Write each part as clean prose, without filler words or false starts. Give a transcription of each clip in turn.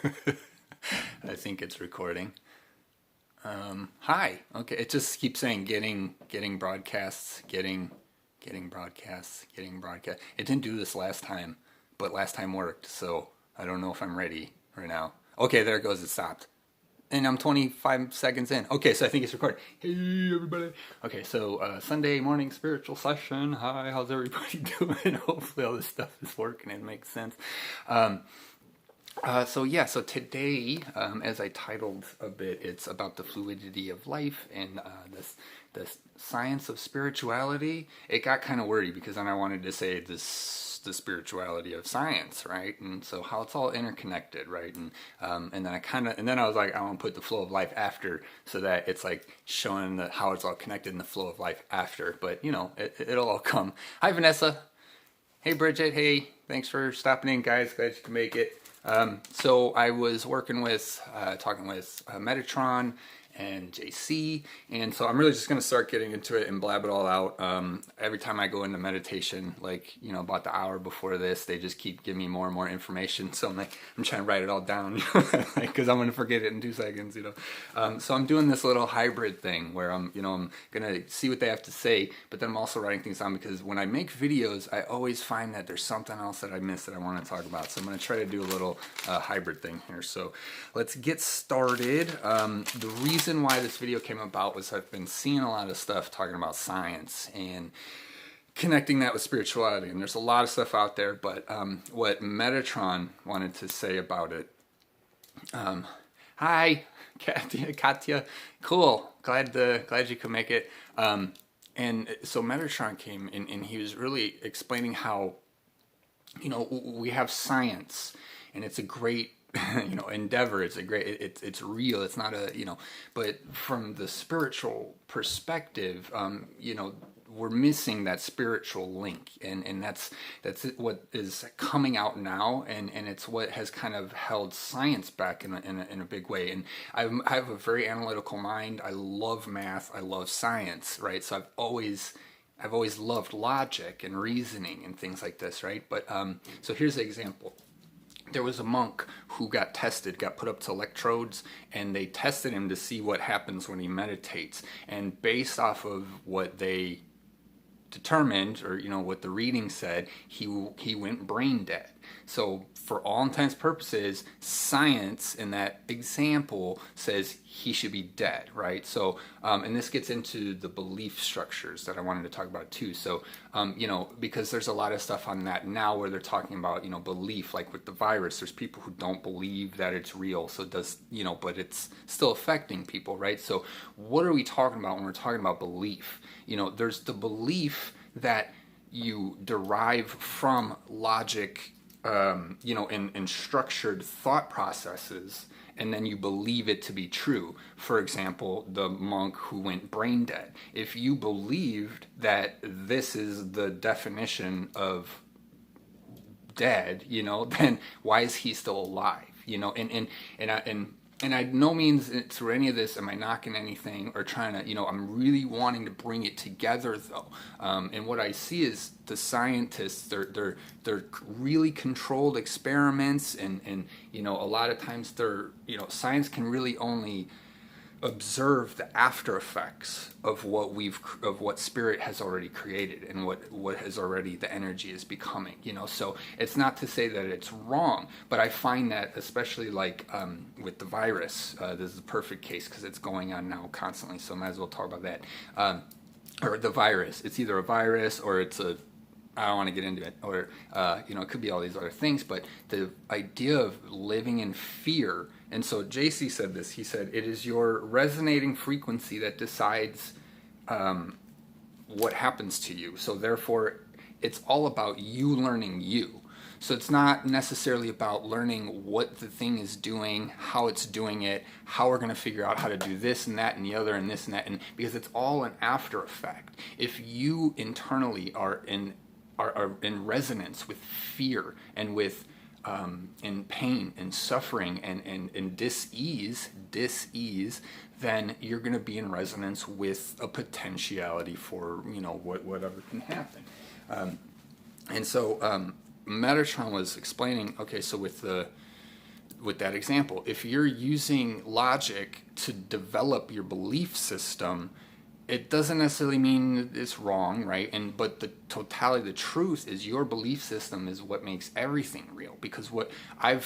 I think it's recording. Hi. Okay, it just keeps saying getting broadcasts, getting broadcasts, getting broadcast. It didn't do this last time, but last time worked, so I don't know if I'm ready right now. Okay, there it goes. It stopped. And I'm 25 seconds in. Okay, so I think it's recording. Hey, everybody. Okay, so Sunday morning spiritual session. Hi, how's everybody doing? Hopefully all this stuff is working and makes sense. Um, so today, as I titled a bit, it's about the fluidity of life and this science of spirituality. It got kind of wordy because then I wanted to say the spirituality of science, right? And so how it's all interconnected, right? And then I was like, I want to put the flow of life after, so that it's like showing how it's all connected in the flow of life after. But it'll all come. Hi, Vanessa. Hey, Bridget. Hey, thanks for stopping in, guys. Glad you can make it. So I was talking with Metatron and JC, and so I'm really just going to start getting into it and blab it all out. Every time I go into meditation, like, about the hour before this, they just keep giving me more and more information. So I'm trying to write it all down, because I'm going to forget it in 2 seconds, So I'm doing this little hybrid thing where I'm going to see what they have to say, but then I'm also writing things down, because when I make videos, I always find that there's something else that I missed that I want to talk about. So I'm going to try to do a little hybrid thing here. So let's get started. The reason why this video came about was I've been seeing a lot of stuff talking about science and connecting that with spirituality, and there's a lot of stuff out there, but what Metatron wanted to say about it. Hi, Katya, cool, glad you could make it. And so Metatron came in, and he was really explaining how we have science, and it's a great endeavor. It's a great, it's real. It's not but from the spiritual perspective, we're missing that spiritual link, and that's what is coming out now, and it's what has kind of held science back in a big way. And I have a very analytical mind. I love math. I love science, right? So I've always loved logic and reasoning and things like this, right? But so here's an example. There was a monk who got put up to electrodes, and they tested him to see what happens when he meditates. And based off of what they determined, or what the reading said, he went brain dead. So for all intents and purposes, science in that example says he should be dead, right? So and this gets into the belief structures that I wanted to talk about too. So because there's a lot of stuff on that now where they're talking about belief, like with the virus. There's people who don't believe that it's real, so it does, but it's still affecting people, right? So what are we talking about when we're talking about belief? There's the belief that you derive from logic, and structured thought processes, and then you believe it to be true. For example, the monk who went brain dead. If you believed that this is the definition of dead, then why is he still alive? And I no means through any of this am I knocking anything or trying to, I'm really wanting to bring it together though. And what I see is the scientists, they're really controlled experiments, and a lot of times science can really only observe the after effects of what spirit has already created, and what has already the energy is becoming. So it's not to say that it's wrong, but I find that especially like with the virus, this is a perfect case because it's going on now constantly, so I might as well talk about that. Or the virus, it's either a virus or it's a, I don't want to get into it, or it could be all these other things, but the idea of living in fear. And so JC said this. He said, it is your resonating frequency that decides what happens to you. So therefore, it's all about you learning you. So it's not necessarily about learning what the thing is doing, how it's doing it, how we're going to figure out how to do this and that and the other and this and that, and because it's all an after effect. If you internally are in resonance with fear and with in pain and suffering and dis-ease, then you're going to be in resonance with a potentiality for whatever can happen. And so Metatron was explaining, okay, so with the with that example, if you're using logic to develop your belief system, it doesn't necessarily mean it's wrong, right? But the totality, the truth is your belief system is what makes everything real. Because what I've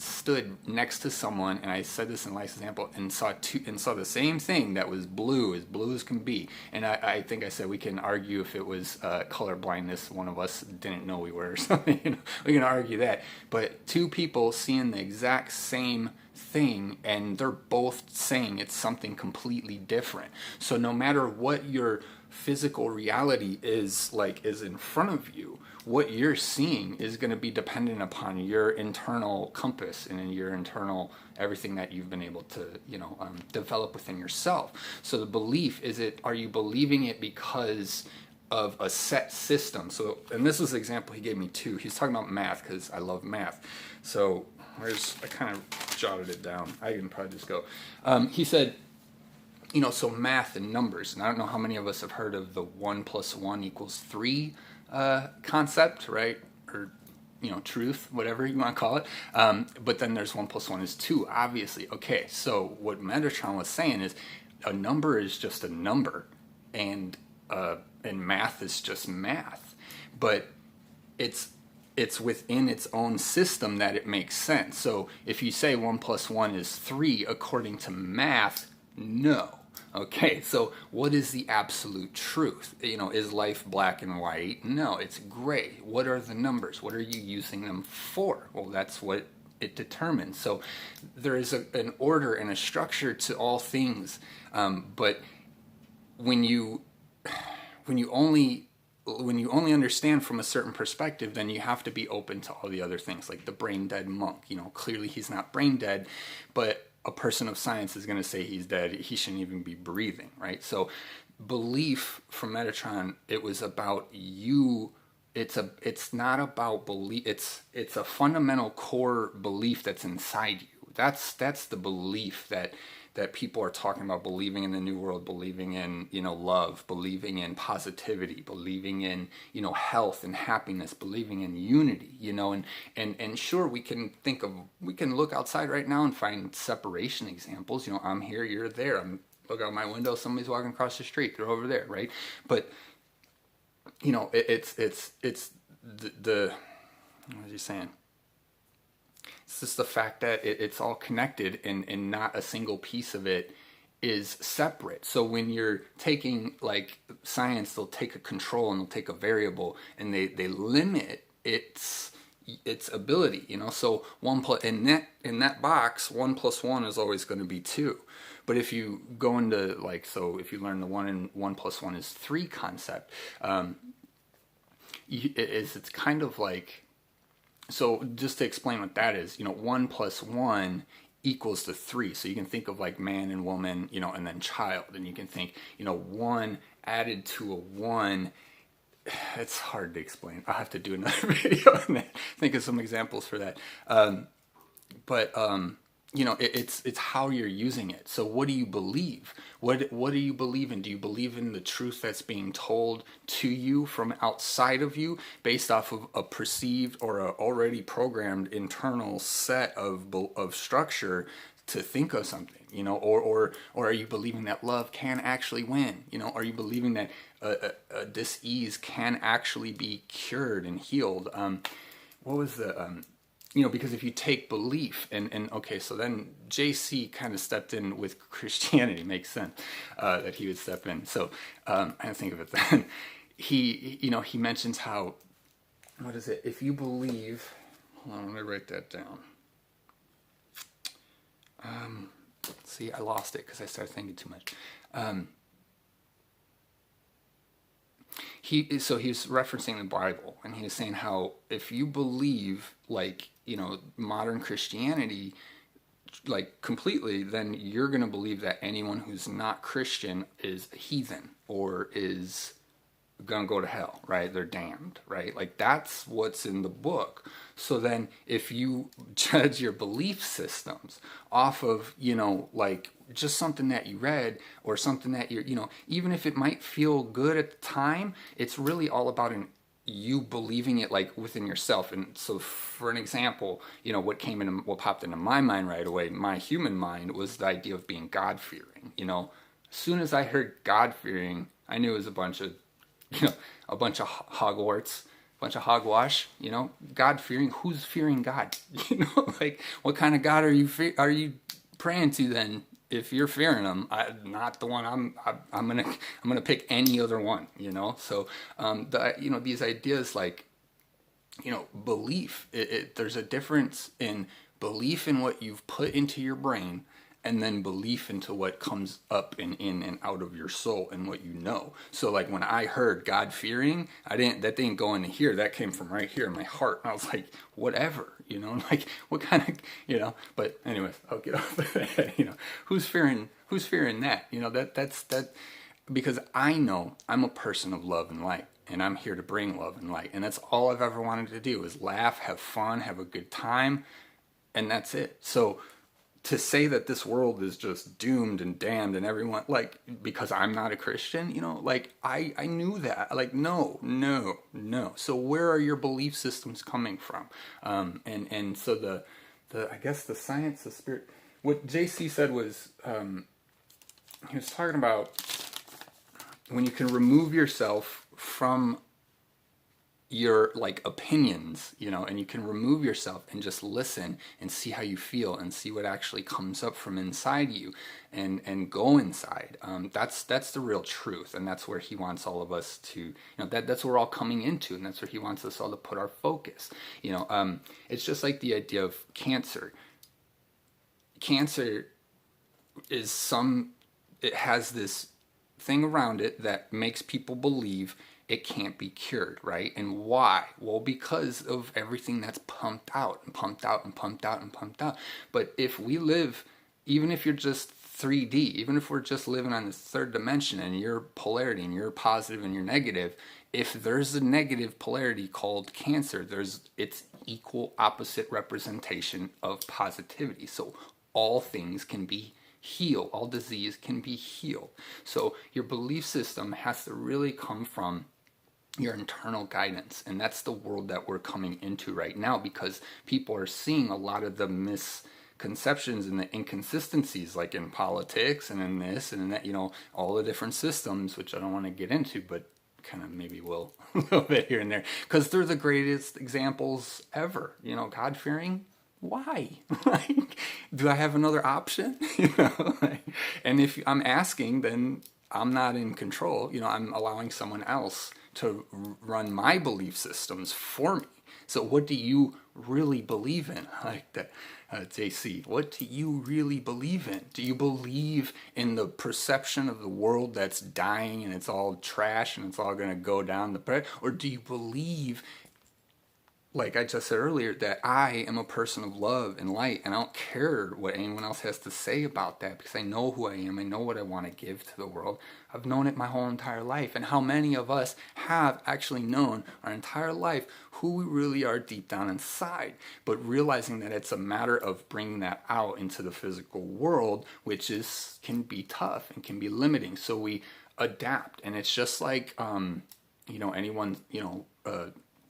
stood next to someone, and I said this in last example, and saw the same thing that was blue as can be. And I think I said we can argue if it was color blindness, one of us didn't know we were or something. We can argue that. But two people seeing the exact same thing, and they're both saying it's something completely different. So no matter what your physical reality is in front of you, what you're seeing is going to be dependent upon your internal compass and your internal everything that you've been able to develop within yourself. So the belief are you believing it because of a set system? So, and this was the example he gave me too. He's talking about math, because I love math. So I kind of jotted it down. I can probably just go. He said, so math and numbers, and I don't know how many of us have heard of the 1 + 1 = 3 concept, right? Or truth, whatever you want to call it. But then there's 1 + 1 = 2, obviously. Okay, so what Metatron was saying is a number is just a number, and math is just math. But it's within its own system that it makes sense. So if you say 1 + 1 = 3 according to math, no. Okay, so what is the absolute truth? Is life black and white? No, it's gray. What are the numbers? What are you using them for? Well, that's what it determines. So there is an order and a structure to all things, but when you only understand from a certain perspective, then you have to be open to all the other things, like the brain dead monk. Clearly he's not brain dead, but a person of science is going to say he's dead. He shouldn't even be breathing, right? So belief from Metatron, it was about you. It's not about belief. It's a fundamental core belief that's inside you. That's the belief that people are talking about, believing in the new world, believing in love, believing in positivity, believing in health and happiness, believing in unity, and sure, we can look outside right now and find separation examples. I'm here, you're there. Look out my window, somebody's walking across the street, they're over there, right? But it's the what was he saying? It's just the fact that it's all connected, and not a single piece of it is separate. So when you're taking, like, science, they'll take a control and they'll take a variable and they limit its ability, So in that box, 1 + 1 is always going to be 2. But if you go into if you learn the 1 + 1 = 3 concept, it's kind of like. So just to explain what that is, 1 + 1 = 3. So you can think of like man and woman, and then child. And you can think, 1 added to a 1. It's hard to explain. I'll have to do another video and think of some examples for that. It's how you're using it. So what do you believe? What do you believe in? Do you believe in the truth that's being told to you from outside of you based off of a perceived or a already programmed internal set of structure to think of something, or are you believing that love can actually win? Are you believing that a dis-ease can actually be cured and healed? What was the because if you take belief and okay, so then JC kind of stepped in with Christianity. Makes sense that he would step in. So I didn't think of it then. He mentions how, what is it? If you believe, hold on, let me write that down. See, I lost it because I started thinking too much. He's referencing the Bible, and he was saying how if you believe modern Christianity completely, then you're going to believe that anyone who's not Christian is heathen or is going to go to hell, right? They're damned, right? That's what's in the book. So then if you judge your belief systems off of, just something that you read or something that you're, even if it might feel good at the time, it's really all about you believing it like within yourself. And so for an example, what popped into my mind right away, my human mind, was the idea of being God fearing. As soon as I heard God fearing, I knew it was a bunch of a bunch of hogwarts, a bunch of hogwash. God fearing. Who's fearing God? Like, what kind of God are you praying to then? If you're fearing him, not the one I'm gonna pick any other one. So these ideas like belief. There's a difference in belief in what you've put into your brain, and then belief into what comes up and in and out of your soul and what you know. So like when I heard God fearing, that didn't go into here. That came from right here in my heart. And I was like, whatever, like what kind of, but anyways, I'll get off of that. Who's fearing that? That's because I know I'm a person of love and light. And I'm here to bring love and light. And that's all I've ever wanted to do, is laugh, have fun, have a good time. And that's it. So to say that this world is just doomed and damned and everyone, like, because I'm not a Christian, like I knew that. Like, no. So where are your belief systems coming from? And so the I guess the science, the spirit, what JC said was, he was talking about when you can remove yourself from your like opinions, and you can remove yourself and just listen and see how you feel and see what actually comes up from inside you, and go inside. That's the real truth, and that's where he wants all of us to, that's what we're all coming into, and that's where he wants us all to put our focus. It's just like the idea of cancer. Cancer is it has this thing around it that makes people believe it can't be cured, right? And why? Well, because of everything that's pumped out and pumped out and pumped out and pumped out. But if we live, even if you're just 3D, even if we're just living on this third dimension and you're polarity and you're positive and you're negative, if there's a negative polarity called cancer, it's equal opposite representation of positivity. So all things can be healed. All disease can be healed. So your belief system has to really come from your internal guidance, and that's the world that we're coming into right now, because people are seeing a lot of the misconceptions and the inconsistencies, like in politics and in this and in that, all the different systems, which I don't want to get into, but kind of maybe will a little bit here and there, because they're the greatest examples ever. God-fearing. Why? Like, do I have another option? And if I'm asking, then I'm not in control. I'm allowing someone else to run my belief systems for me. So what do you really believe in? Like that, JC, what do you really believe in? Do you believe in the perception of the world that's dying and it's all trash and it's all going to go down the pipe? Or do you believe, like I just said earlier, that I am a person of love and light, and I don't care what anyone else has to say about that, because I know who I am. I know what I want to give to the world. I've known it my whole entire life. And how many of us have actually known our entire life who we really are deep down inside, but realizing that it's a matter of bringing that out into the physical world, which can be tough and can be limiting. So we adapt, and it's just like anyone,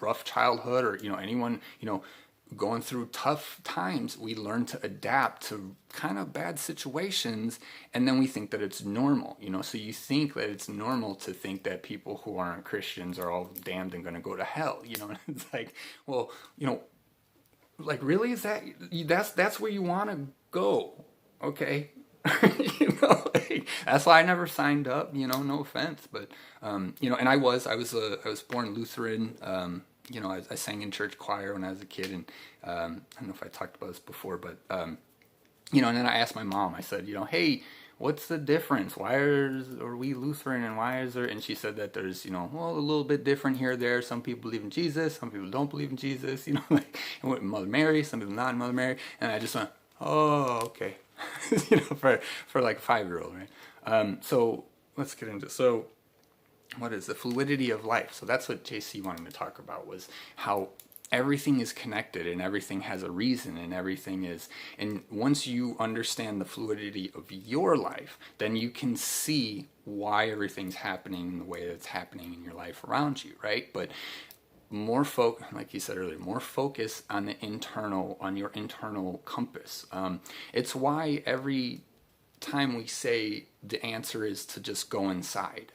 rough childhood, or anyone going through tough times, we learn to adapt to kind of bad situations, and then we think that it's normal. So you think that it's normal to think that people who aren't Christians are all damned and going to go to hell. It's like, well, like, really, is that's where you want to go? Okay. Like, that's why I never signed up, no offense, but and I was born Lutheran. I sang in church choir when I was a kid, and I don't know if I talked about this before, but and then I asked my mom, I said, hey, what's the difference? Why are we Lutheran, and why is there? And she said that there's, a little bit different here or there. Some people believe in Jesus, some people don't believe in Jesus, like Mother Mary, some people not in Mother Mary, and I just went, oh, okay. for like a 5-year-old, right? So let's get into what is the fluidity of life? So that's what JC wanted to talk about, was how everything is connected and everything has a reason, and everything is, and once you understand the fluidity of your life, then you can see why everything's happening in the way that's happening in your life around you, right? But like you said earlier, more focus on on your internal compass. It's why every time we say the answer is to just go inside.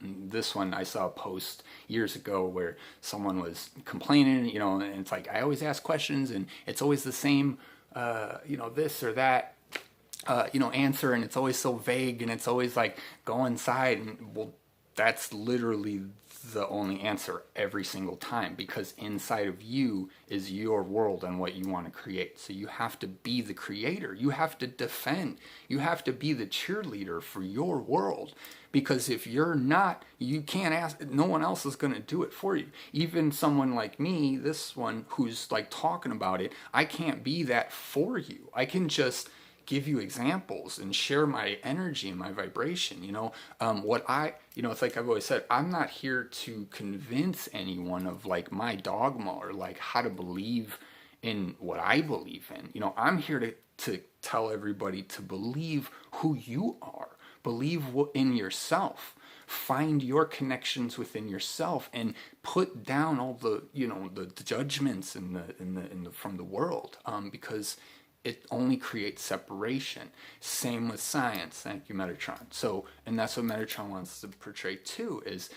This one, I saw a post years ago where someone was complaining, and it's like, I always ask questions and it's always the same, this or that, answer, and it's always so vague, and it's always like, go inside. And well, that's literally the only answer every single time, because inside of you is your world and what you want to create. So you have to be the creator. You have to defend. You have to be the cheerleader for your world. Because if you're not, you can't ask, no one else is going to do it for you. Even someone like me, this one who's like talking about it, I can't be that for you. I can just give you examples and share my energy and my vibration. It's like I've always said, I'm not here to convince anyone of like my dogma or like how to believe in what I believe in. I'm here to tell everybody to believe who you are, believe in yourself, find your connections within yourself, and put down all the the judgments from the world, because it only creates separation. Same with science. Thank you, Metatron. So, and that's what Metatron wants to portray too, is,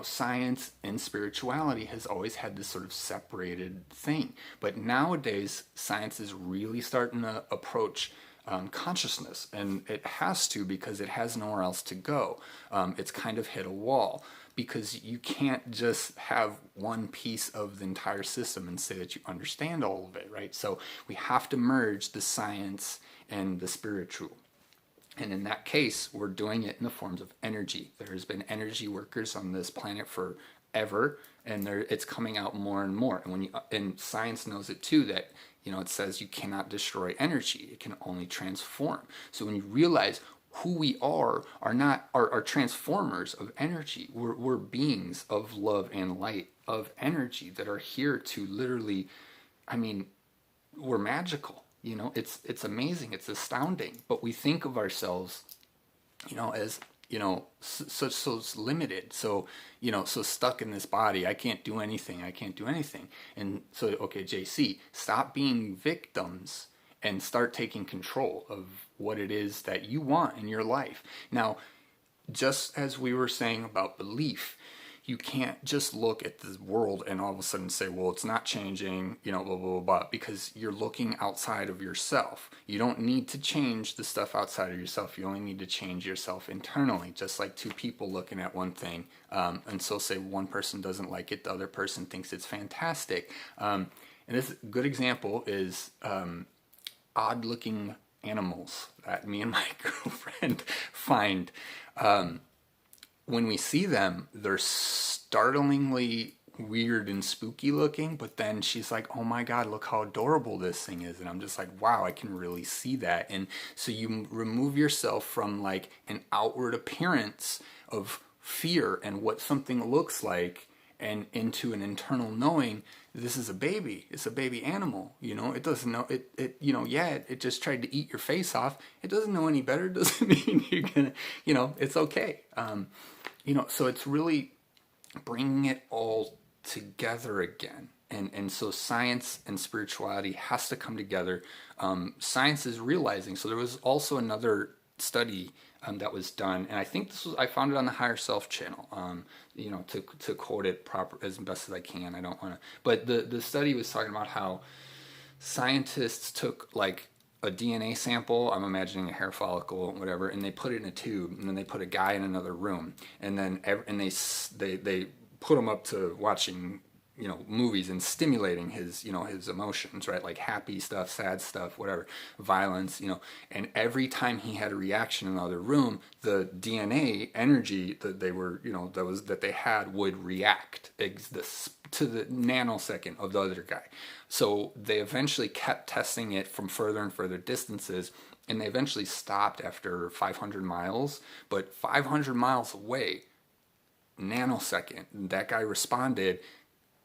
science and spirituality has always had this sort of separated thing. But nowadays, science is really starting to approach consciousness, and it has to, because it has nowhere else to go. It's kind of hit a wall, because you can't just have one piece of the entire system and say that you understand all of it, right? So we have to merge the science and the spiritual. And in that case, we're doing it in the forms of energy. There's been energy workers on this planet forever, and it's coming out more and more. And science knows it too, that it says you cannot destroy energy; it can only transform. So when you realize who we are transformers of energy. We're beings of love and light, of energy, that are here to literally, we're magical. It's amazing. It's astounding. But we think of ourselves, as so limited, so stuck in this body. I can't do anything. And so, okay, JC, stop being victims and start taking control of what it is that you want in your life. Now, just as we were saying about belief, you can't just look at the world and all of a sudden say, well, it's not changing, blah, blah, blah, blah, because you're looking outside of yourself. You don't need to change the stuff outside of yourself. You only need to change yourself internally, just like two people looking at one thing. And so say one person doesn't like it, the other person thinks it's fantastic. And this good example is odd-looking animals that me and my girlfriend find. When we see them, they're startlingly weird and spooky looking, but then she's like, oh my God, look how adorable this thing is. And I'm just like, wow, I can really see that. And so you remove yourself from like an outward appearance of fear and what something looks like, and into an internal knowing, this is a baby. It's a baby animal. It doesn't know it. It just tried to eat your face off. It doesn't know any better. It doesn't mean you're gonna, it's okay. So it's really bringing it all together again. And so science and spirituality has to come together. Science is realizing. So there was also another study that was done, and I think I found it on the Higher Self channel. To quote it proper as best as I can. I don't want to, but the study was talking about how scientists took like a DNA sample. I'm imagining a hair follicle, whatever, and they put it in a tube, and then they put a guy in another room, and then they put him up to watching movies and stimulating his his emotions, right? Like happy stuff, sad stuff, whatever, violence, and every time he had a reaction in another room, the DNA energy that they were, that they had would react to the nanosecond of the other guy. So they eventually kept testing it from further and further distances, and they eventually stopped after 500 miles, but 500 miles away, nanosecond, that guy responded.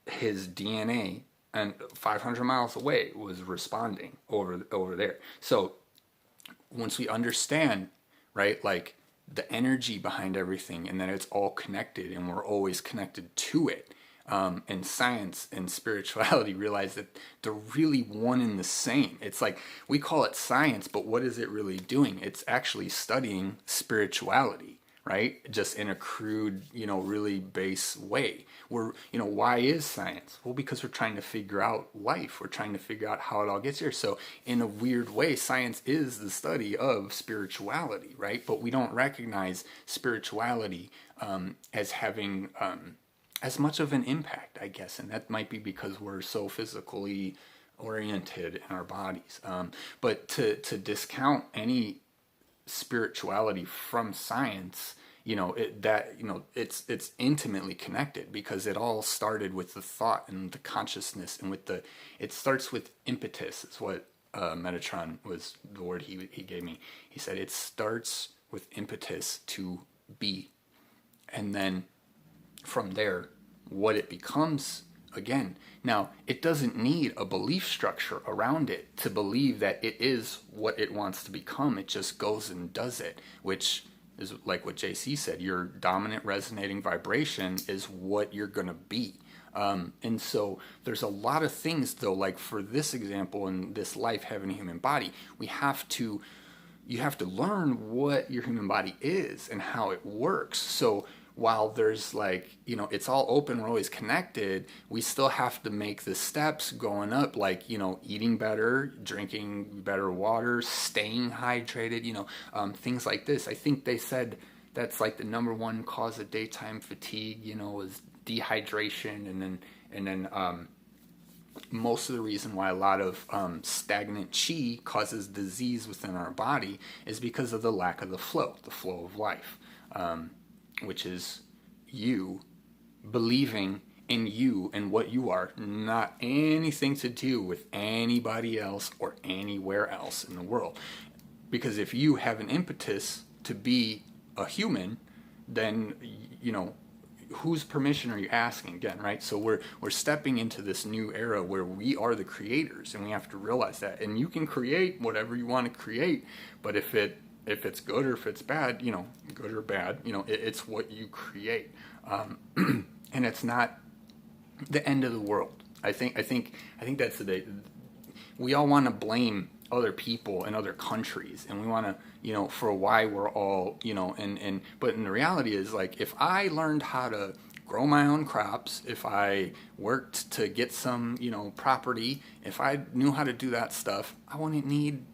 His DNA and 500 miles away was responding over there. So once we understand, right, like the energy behind everything, and that it's all connected and we're always connected to it, and science and spirituality realize that they're really one and the same. It's like we call it science, but what is it really doing? It's actually studying spirituality, right? Just in a crude, really base way. Why is science? Well, because we're trying to figure out life. We're trying to figure out how it all gets here. So in a weird way, science is the study of spirituality, right? But we don't recognize spirituality as having as much of an impact, I guess. And that might be because we're so physically oriented in our bodies. But to discount any spirituality from science, it's intimately connected, because it all started with the thought and the consciousness, and it starts with impetus. Is what Metatron was the word he gave me. He said it starts with impetus to be, and then from there, what it becomes again. Now, it doesn't need a belief structure around it to believe that it is what it wants to become. It just goes and does it, which is like what JC said. Your dominant resonating vibration is what you're going to be. And so there's a lot of things, though, like for this example, in this life having a human body, you have to learn what your human body is and how it works. So while there's it's all open, we're always connected, we still have to make the steps going up, eating better, drinking better water, staying hydrated, things like this. I think they said that's like the number one cause of daytime fatigue, is dehydration. And then most of the reason why a lot of stagnant chi causes disease within our body is because of the lack of the flow of life. Which is you believing in you and what you are, not anything to do with anybody else or anywhere else in the world. Because if you have an impetus to be a human, then, whose permission are you asking again, right? So we're stepping into this new era where we are the creators, and we have to realize that. And you can create whatever you want to create, but if it's good or if it's bad, good or bad, it's what you create. And it's not the end of the world. I think that's the day. We all want to blame other people and other countries, and we want to, for why we're all, but in the reality is, if I learned how to grow my own crops, if I worked to get some, property, if I knew how to do that stuff, I wouldn't need,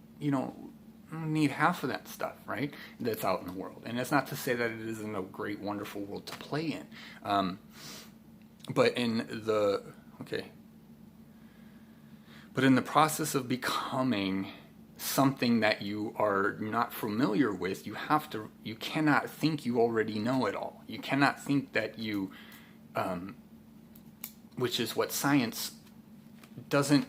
need half of that stuff, right, that's out in the world. And that's not to say that it isn't a great, wonderful world to play in. But in the process of becoming something that you are not familiar with, you cannot think you already know it all. You cannot think that you, which is what science doesn't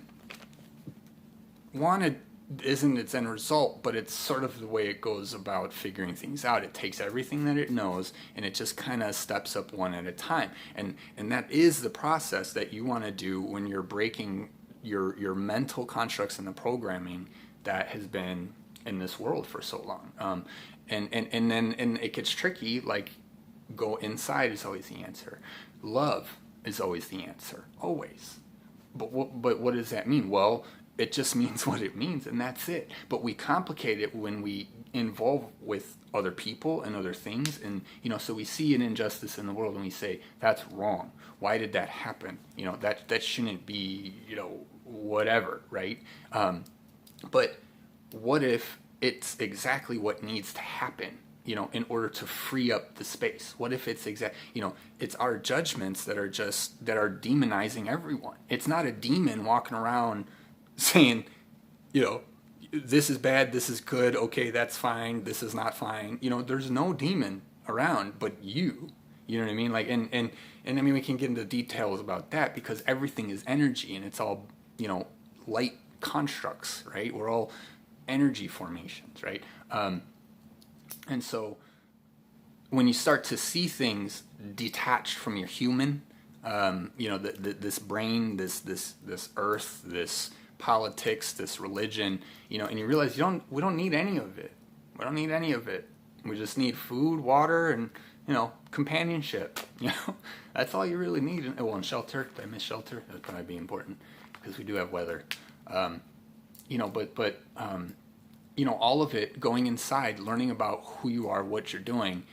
want to, isn't its end result, but it's sort of the way it goes about figuring things out. It takes everything that it knows and it just kind of steps up one at a time. And that is the process that you want to do when you're breaking your mental constructs and the programming that has been in this world for so long. And then it gets tricky, go inside is always the answer. Love is always the answer, always. But what does that mean? Well, it just means what it means, and that's it. But we complicate it when we involve with other people and other things, and so we see an injustice in the world and we say that's wrong. Why did that happen? That shouldn't be. Whatever, right? But what if it's exactly what needs to happen? In order to free up the space. What if it's it's our judgments that are demonizing everyone. It's not a demon walking around saying, this is bad, this is good, okay, that's fine, this is not fine. There's no demon around but you. You know what I mean? And I mean, we can get into details about that because everything is energy and it's all, light constructs, right? We're all energy formations, right? And so when you start to see things detached from your human, this brain, this earth, this politics, this religion, and you realize we don't need any of it. We don't need any of it. We just need food, water, and companionship. That's all you really need. And shelter. Did I miss shelter? That'd probably be important because we do have weather. But all of it, going inside, learning about who you are, what you're doing,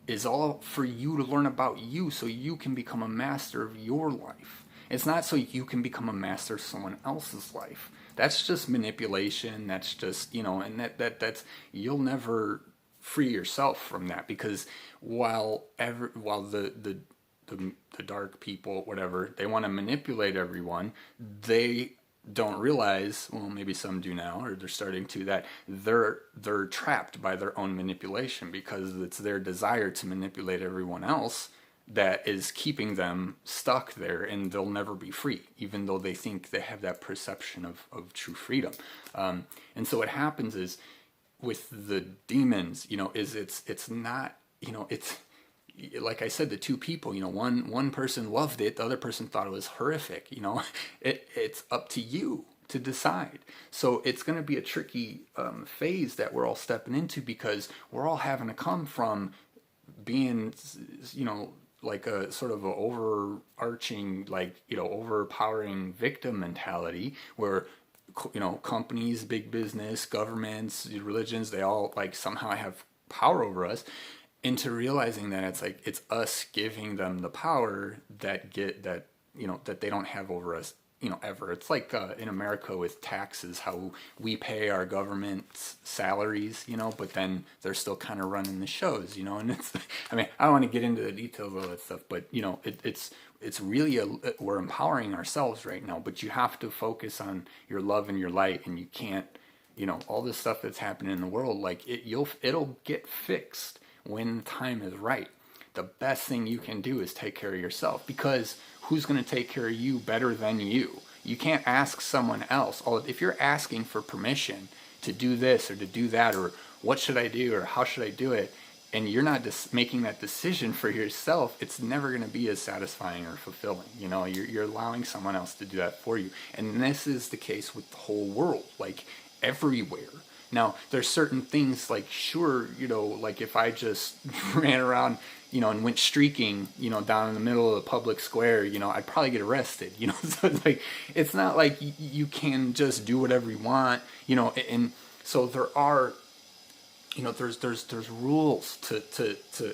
is all for you to learn about you so you can become a master of your life. It's not so you can become a master of someone else's life. That's just manipulation. That's just, and that's, you'll never free yourself from that, because while the dark people, whatever, they want to manipulate everyone, they don't realize, well, maybe some do now, or they're starting to, that they're trapped by their own manipulation, because it's their desire to manipulate everyone else that is keeping them stuck there, and they'll never be free, even though they think they have that perception of true freedom. And so what happens is with the demons, it's not, it's like I said, the two people, one person loved it, the other person thought it was horrific. It's up to you to decide. So it's going to be a tricky phase that we're all stepping into, because we're all having to come from being, like a sort of a overarching, overpowering victim mentality, where companies, big business, governments, religions, they all somehow have power over us, into realizing that it's us giving them the power that they don't have over us, ever. It's like in America with taxes, how we pay our government's salaries, but then they're still kind of running the shows, and it's, I don't want to get into the details of all that stuff, but it's really we're empowering ourselves right now, but you have to focus on your love and your light, and you can't, all this stuff that's happening in the world, it'll get fixed when the time is right. The best thing you can do is take care of yourself, because who's going to take care of you better than you? You can't ask someone else. If you're asking for permission to do this or to do that, or what should I do, or how should I do it, and you're not just making that decision for yourself, it's never going to be as satisfying or fulfilling. You're allowing someone else to do that for you. And this is the case with the whole world, everywhere. Now, there's certain things sure, if I just ran around, and went streaking, down in the middle of the public square, I'd probably get arrested, So it's not like you can just do whatever you want, and so there are, there's rules to,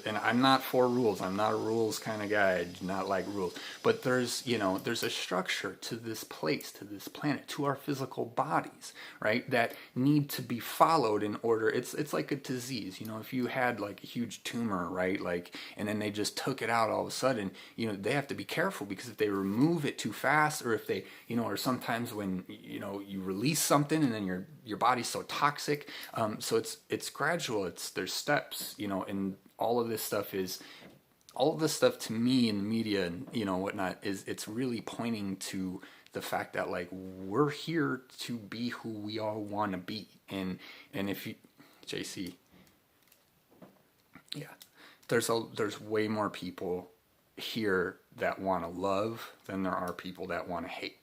and I'm not for rules. I'm not a rules kind of guy. I do not like rules. But there's a structure to this place, to this planet, to our physical bodies, right? That need to be followed in order. It's like a disease, if you had a huge tumor, right? And then they just took it out all of a sudden, they have to be careful, because if they remove it too fast, or if they, or sometimes when, you release something and then your body's so toxic. So it's gradual, there's steps, and all of this stuff to me in the media and, whatnot, it's really pointing to the fact that we're here to be who we all want to be. And if you, JC, yeah, there's way more people here that want to love than there are people that want to hate.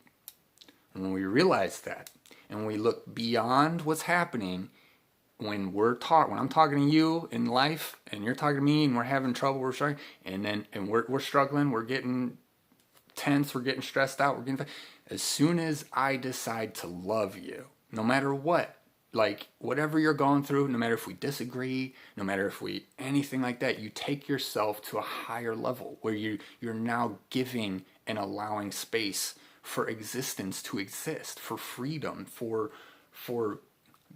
And when we realize that, and we look beyond what's happening, when I'm talking to you in life, and you're talking to me, and we're having trouble, we're struggling, and we're struggling, we're getting tense, we're getting stressed out, as soon as I decide to love you, no matter what, whatever you're going through, no matter if we disagree, no matter if we anything like that, you take yourself to a higher level where you're now giving and allowing space for existence to exist, for freedom, for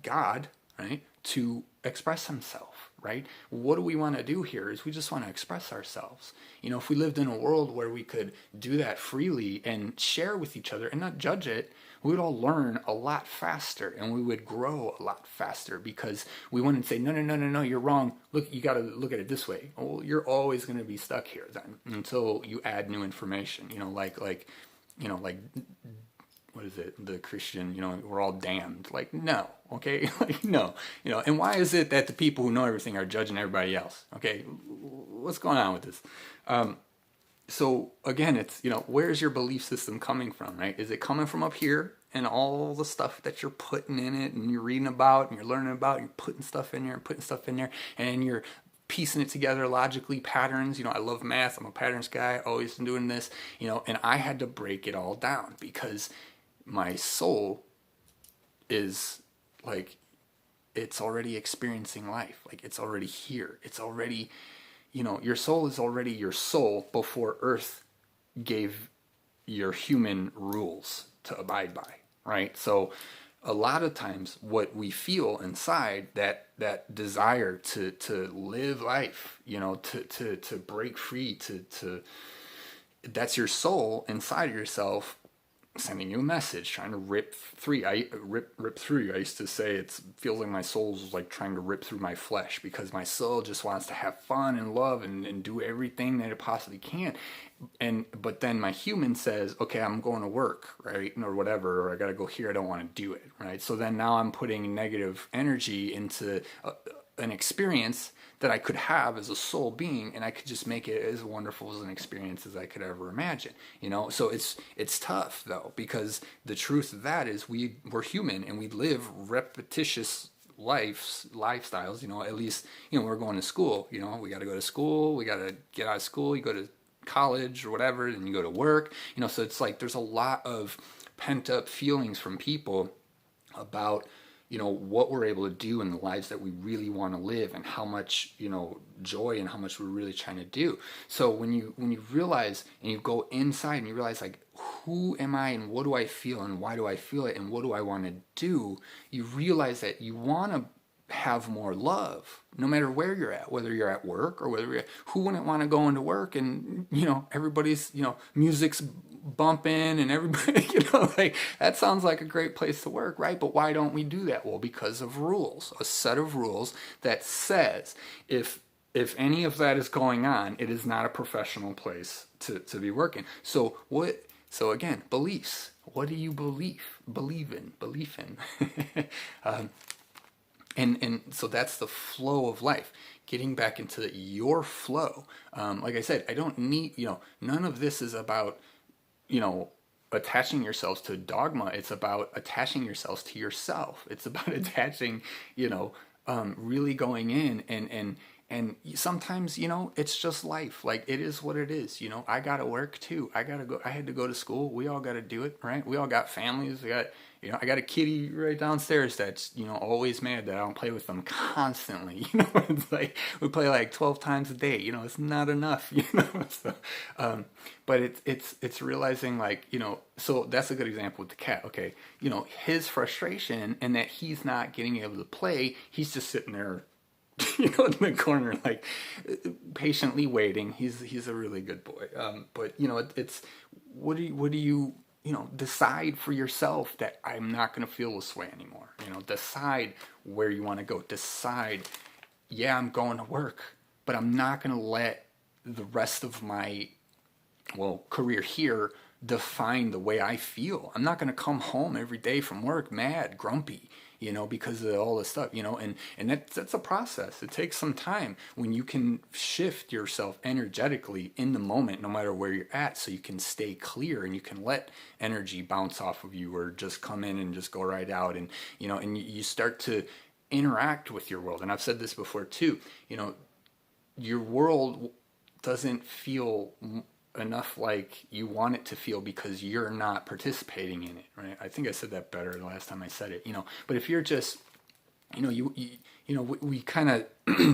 God, right, to express himself, right? What do we want to do here is we just want to express ourselves. If we lived in a world where we could do that freely and share with each other and not judge it, we would all learn a lot faster, and we would grow a lot faster, because we wouldn't say, no, you're wrong. Look, you got to look at it this way. Well, you're always going to be stuck here then until you add new information, what is it? The Christian, we're all damned. No, okay? No. And why is it that the people who know everything are judging everybody else? Okay, what's going on with this? So again, it's, where's your belief system coming from, right? Is it coming from up here, and all the stuff that you're putting in it, and you're reading about, and you're learning about, and you're putting stuff in there, and putting stuff in there, and you're piecing it together logically, patterns. I love math. I'm a patterns guy. Always been doing this. And I had to break it all down because my soul is like, it's already experiencing life. Like, it's already here. It's already, your soul is already your soul before Earth gave your human rules to abide by, right? So a lot of times what we feel inside, that desire to live life, to break free, to that's your soul inside of yourself sending you a message, trying to rip through. Rip through. I used to say it feels like my soul's like trying to rip through my flesh, because my soul just wants to have fun and love and do everything that it possibly can. But then my human says, okay, I'm going to work, right? Or whatever, or I got to go here. I don't want to do it, right? So then now I'm putting negative energy into an experience that I could have as a soul being, and I could just make it as wonderful as an experience as I could ever imagine. So it's tough though, because the truth of that is we're human and we live repetitious lifestyles. At least we're going to school. We got to go to school. We got to get out of school. You go to college or whatever, and you go to work. So it's like there's a lot of pent up feelings from people about what we're able to do in the lives that we really want to live, and how much joy and how much we're really trying to do. So when you realize, and you go inside and you realize, like, who am I and what do I feel and why do I feel it and what do I want to do, you realize that you want to have more love no matter where you're at, whether you're at work or who wouldn't want to go into work and everybody's music's bumping and everybody like, that sounds like a great place to work, right? But why don't we do that? Well, because of rules, a set of rules that says if any of that is going on, it is not a professional place to be working. So again, beliefs. What do you believe in? And so that's the flow of life, getting back into your flow. Like I said, I don't need, none of this is about, attaching yourselves to dogma. It's about attaching yourselves to yourself. It's about attaching, really going in and sometimes, it's just life. Like, it is what it is. I got to work too. I had to go to school. We all got to do it, right? We all got families. We got, I got a kitty right downstairs that's, always mad that I don't play with them constantly. It's like we play like 12 times a day. It's not enough, So, but it's realizing, like, so that's a good example with the cat. Okay. His frustration and that he's not getting able to play, he's just sitting there, in the corner, like, patiently waiting. He's a really good boy. But it's what do you decide for yourself that I'm not going to feel this way anymore. Decide where you want to go. Decide, yeah, I'm going to work, but I'm not going to let the rest of my career here define the way I feel. I'm not going to come home every day from work mad, grumpy, because of all this stuff, and that's a process. It takes some time when you can shift yourself energetically in the moment, no matter where you're at, so you can stay clear and you can let energy bounce off of you or just come in and just go right out. And, and you start to interact with your world. And I've said this before too, your world doesn't feel enough like you want it to feel because you're not participating in it, right? I think I said that better the last time I said it, but if you're just, we kind of,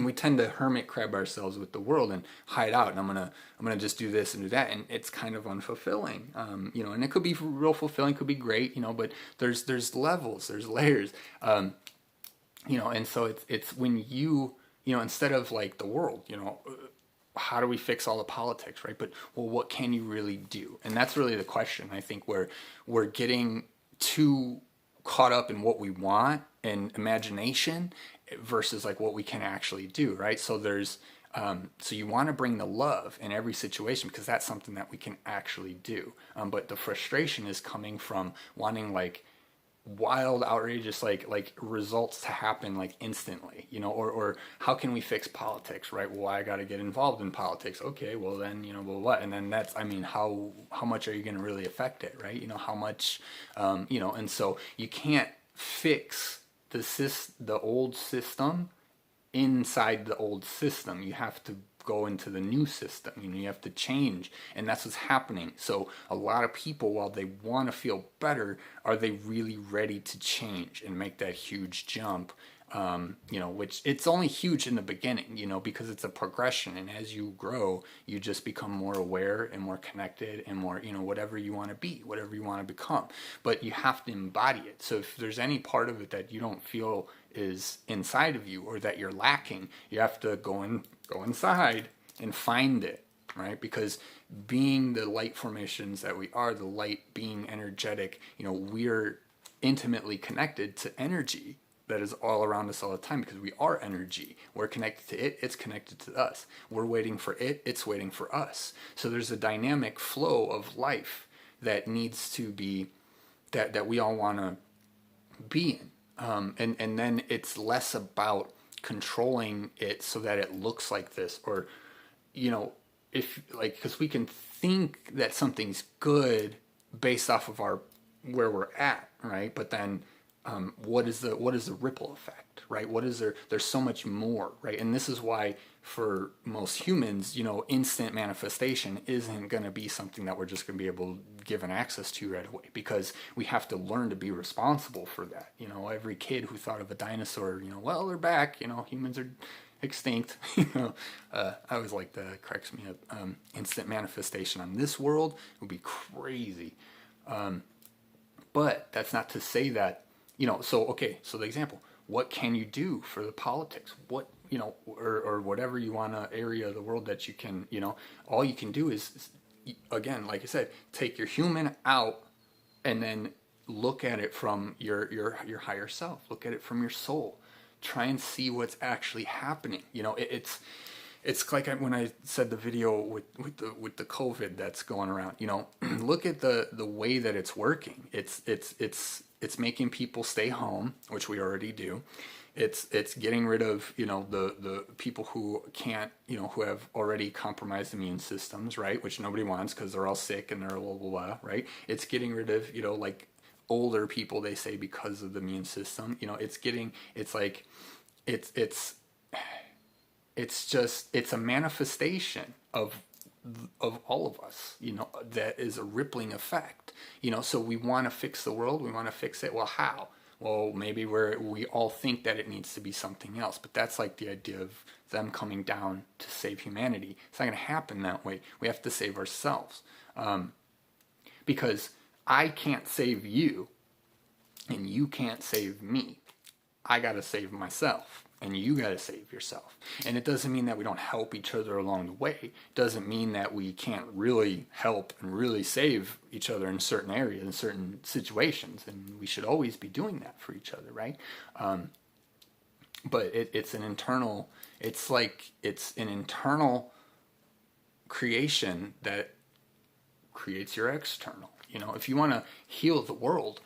we tend to hermit crab ourselves with the world and hide out, and I'm gonna just do this and do that, and it's kind of unfulfilling, and it could be real fulfilling, could be great, but there's levels, there's layers, and so it's when you, instead of like the world, how do we fix all the politics, right? But, well, what can you really do? And that's really the question. I think we're getting too caught up in what we want and imagination versus like what we can actually do, right? So there's, so you want to bring the love in every situation because that's something that we can actually do. But the frustration is coming from wanting like wild, outrageous, like results to happen like instantly, or how can we fix politics, right? Well, I got to get involved in politics. Okay, well then, well, what? And then that's, how much are you going to really affect it, right? How much, and so you can't fix the old system inside the old system. You have to go into the new system. You have to change, and that's what's happening. So a lot of people, while they want to feel better, are they really ready to change and make that huge jump? Which it's only huge in the beginning, because it's a progression. And as you grow, you just become more aware and more connected and more, whatever you want to be, whatever you want to become. But you have to embody it. So if there's any part of it that you don't feel is inside of you or that you're lacking, you have to go inside and find it, right? Because being the light formations that we are, the light being energetic, we're intimately connected to energy that is all around us all the time, because we are energy. We're connected to it, it's connected to us. We're waiting for it, it's waiting for us. So there's a dynamic flow of life that needs to be, that we all want to be in. And then it's less about controlling it so that it looks like this, or, if like, because we can think that something's good based off of where we're at, right? But then what is the ripple effect, right? There's so much more, right? And this is why for most humans, instant manifestation isn't going to be something that we're just going to be able to give an access to right away, because we have to learn to be responsible for that. Every kid who thought of a dinosaur, well, they're back, humans are extinct. I always like that, cracks me up. Instant manifestation on this world would be crazy. But that's not to say that, so the example, what can you do for the politics? What, or whatever you want to area of the world that you can, all you can do is, again, like I said, take your human out and then look at it from your higher self. Look at it from your soul. Try and see what's actually happening. It's like when I said the video with the COVID that's going around. Look at the way that it's working. It's making people stay home, which we already do. It's getting rid of the people who can't, who have already compromised immune systems, right? Which nobody wants because they're all sick and they're blah blah blah, right? It's getting rid of like older people, they say, because of the immune system. It's a manifestation of all of us, that is a rippling effect, so we want to fix the world, we want to fix it. Well, how? Well, maybe we all think that it needs to be something else, but that's like the idea of them coming down to save humanity. It's not going to happen that way. We have to save ourselves, because I can't save you and you can't save me. I got to save myself. And you got to save yourself. And it doesn't mean that we don't help each other along the way. It doesn't mean that we can't really help and really save each other in certain areas, in certain situations. And we should always be doing that for each other, right? But it's an internal creation that creates your external. If you want to heal the world,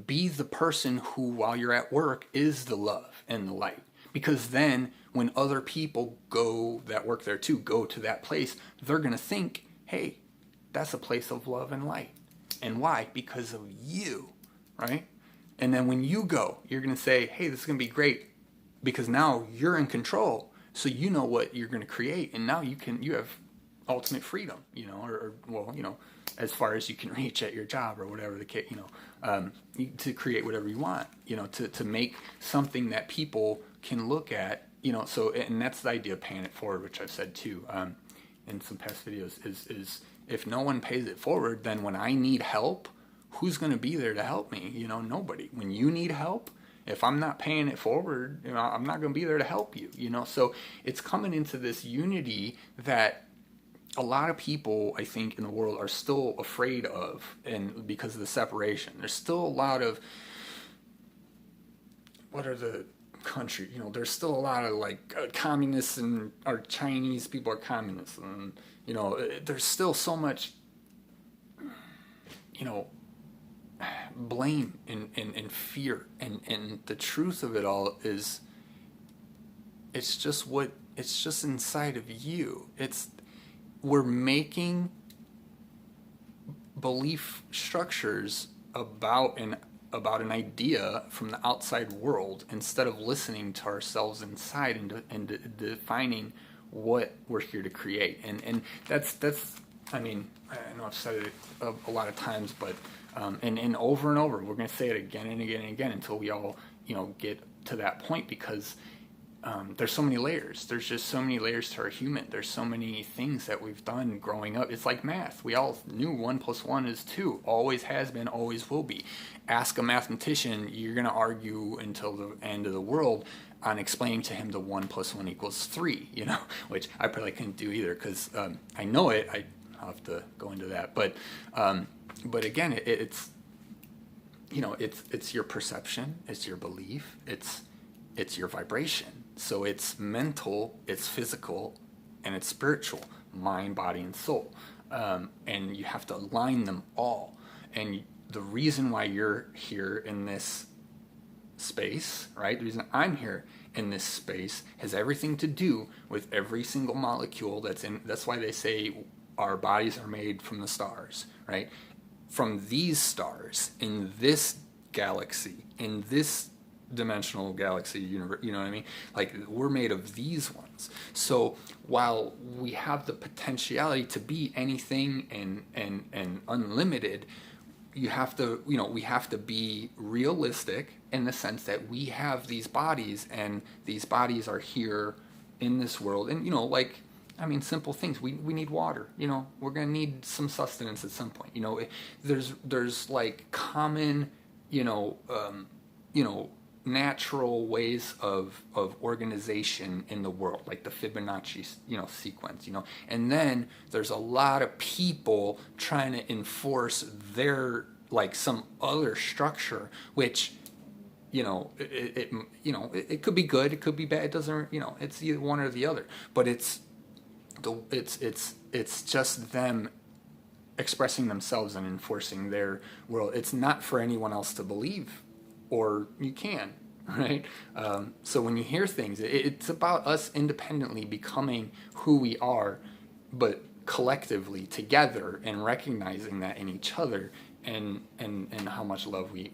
be the person who, while you're at work, is the love and the light. Because then when other people that work there too, go to that place, they're going to think, hey, that's a place of love and light. And why? Because of you, right? And then when you go, you're going to say, hey, this is going to be great, because now you're in control. So you know what you're going to create, and now you have ultimate freedom, as far as you can reach at your job or whatever the case, to create whatever you want, to make something that people can look at, so, and that's the idea of paying it forward, which I've said too, in some past videos, is if no one pays it forward, then when I need help, who's going to be there to help me? Nobody. When you need help, if I'm not paying it forward, I'm not going to be there to help you, so it's coming into this unity that a lot of people, I think, in the world are still afraid of, and because of the separation. There's still a lot of, what are the country, there's still a lot of communists, and our Chinese people are communists, and there's still so much blame and fear, and the truth of it all is it's just inside of you. We're making belief structures about about an idea from the outside world instead of listening to ourselves inside and defining what we're here to create. And that's I mean, I know I've said it a lot of times, but and over and over, we're going to say it again and again and again until we all, get to that point, because there's so many layers. There's just so many layers to our human. There's so many things that we've done growing up. It's like math. We all knew 1 + 1 is 2. Always has been, always will be. Ask a mathematician, you're going to argue until the end of the world on explaining to him the 1 + 1 = 3, which I probably couldn't do either, because I know it. I'll have to go into that. But again, it's your perception, it's your belief, it's your vibration. So it's mental, it's physical, and it's spiritual, mind, body, and soul. And you have to align them all. And the reason why you're here in this space, right? The reason I'm here in this space has everything to do with every single molecule that's in. That's why they say our bodies are made from the stars, right? From these stars, in this galaxy, in this dimensional galaxy universe, you know what I mean? Like, we're made of these ones. So while we have the potentiality to be anything and unlimited, you have to, we have to be realistic in the sense that we have these bodies, and these bodies are here in this world. And, simple things. We need water. We're going to need some sustenance at some point. There's like common, natural ways of organization in the world, like the Fibonacci, sequence, and then there's a lot of people trying to enforce their, like, some other structure, which, it could be good, it could be bad, it doesn't, it's either one or the other, but it's just them expressing themselves and enforcing their world. It's not for anyone else to believe, or you can, right? So when you hear things, it's about us independently becoming who we are, but collectively together, and recognizing that in each other, and how much love we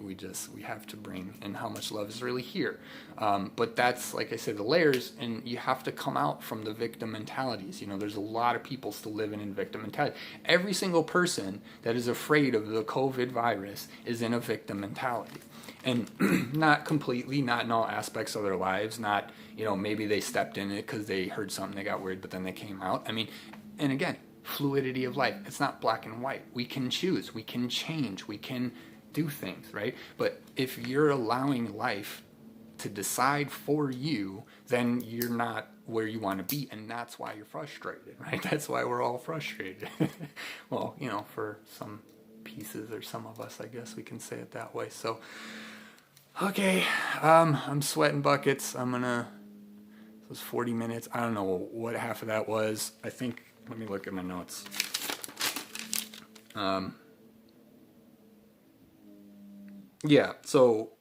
have to bring, and how much love is really here. But that's, like I said, the layers, and you have to come out from the victim mentalities. There's a lot of people still living in victim mentality. Every single person that is afraid of the COVID virus is in a victim mentality. And not completely, not in all aspects of their lives, not, maybe they stepped in it because they heard something, they got worried, but then they came out. And again, fluidity of life. It's not black and white. We can choose, we can change, we can do things, right? But if you're allowing life to decide for you, then you're not where you want to be, and that's why you're frustrated, right? That's why we're all frustrated. Well, for some pieces, or some of us, I guess we can say it that way. So, okay, I'm sweating buckets. It was 40 minutes. I don't know what half of that was. I think, let me look at my notes. Yeah, so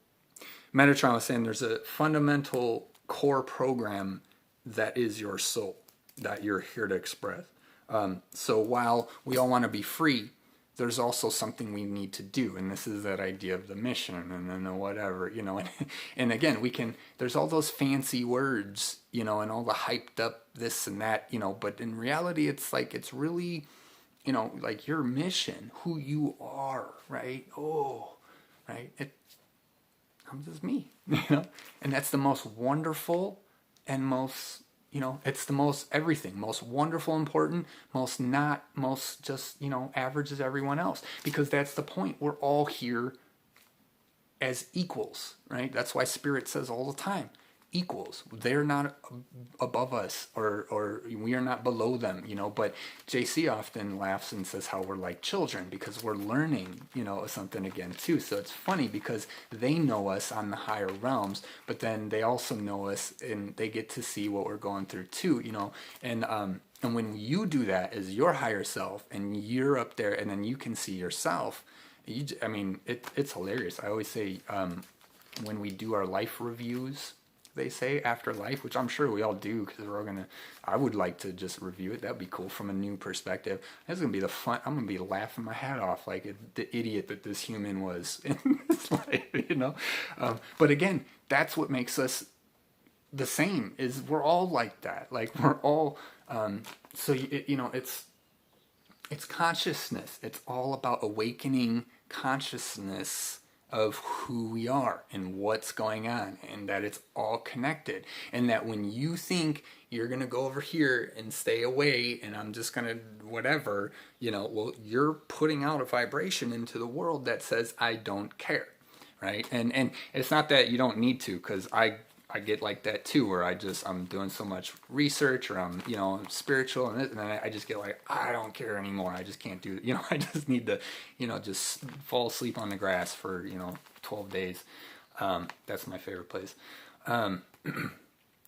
Metatron was saying there's a fundamental core program that is your soul, that you're here to express. So while we all want to be free, there's also something we need to do, and this is that idea of the mission and whatever, and again, there's all those fancy words, and all the hyped up this and that, but in reality, it's like, it's really, like your mission, who you are, right? Right? I'm just me, and that's the most wonderful and most, it's the most everything, most wonderful, important, most just, average as everyone else, because that's the point. We're all here as equals, right? That's why Spirit says all the time, equals. They're not above us, or we are not below them, but JC often laughs and says how we're like children, because we're learning, something again too. So it's funny, because they know us on the higher realms, but then they also know us, and they get to see what we're going through too, and when you do that as your higher self, and you're up there, and then you can see yourself, it's hilarious. I always say, when we do our life reviews, they say, after life, which I'm sure we all do, because I would like to just review it. That'd be cool from a new perspective. That's going to be I'm going to be laughing my hat off like the idiot that this human was in this life, you know? But again, that's what makes us the same, is we're all like that. Like, we're all, it's consciousness. It's all about awakening consciousness of who we are and what's going on, and that it's all connected. And that when you think you're going to go over here and stay away and I'm just going to whatever, well, you're putting out a vibration into the world that says, I don't care. Right? And it's not that you don't need to, because I get like that too, where I'm doing so much research, or I'm spiritual, and then I just get like, I don't care anymore. I just can't do it. I just need to, just fall asleep on the grass for 12 days. That's my favorite place.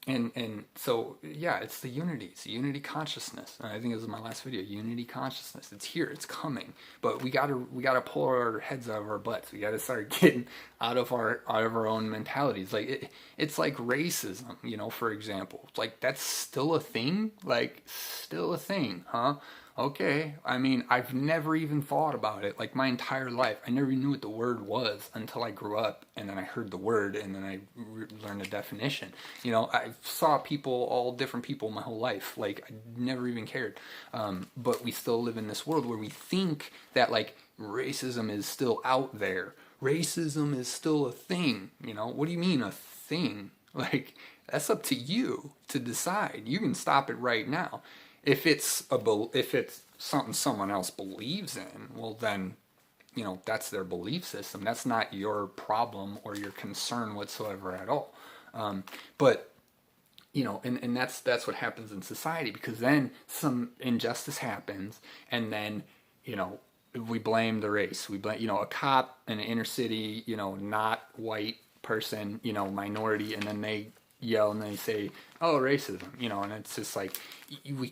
And so yeah, it's the unity consciousness. And I think this is my last video. Unity consciousness. It's here. It's coming. But we gotta pull our heads out of our butts. We gotta start getting out of our own mentalities. Like it's like racism. For example, like that's still a thing. Like still a thing, huh? Okay, I mean, I've never even thought about it, like my entire life. I never even knew what the word was until I grew up, and then I heard the word, and then I learned the definition. I saw all different people my whole life. Like, I never even cared. But we still live in this world where we think that, like, racism is still out there. Racism is still a thing, What do you mean a thing? Like, that's up to you to decide. You can stop it right now. If it's something someone else believes in, well then, that's their belief system. That's not your problem or your concern whatsoever at all. But and that's what happens in society, because then some injustice happens, and then we blame the race. We blame a cop in an inner city, not white person, minority, and then they yell and they say, oh, racism, and it's just like, we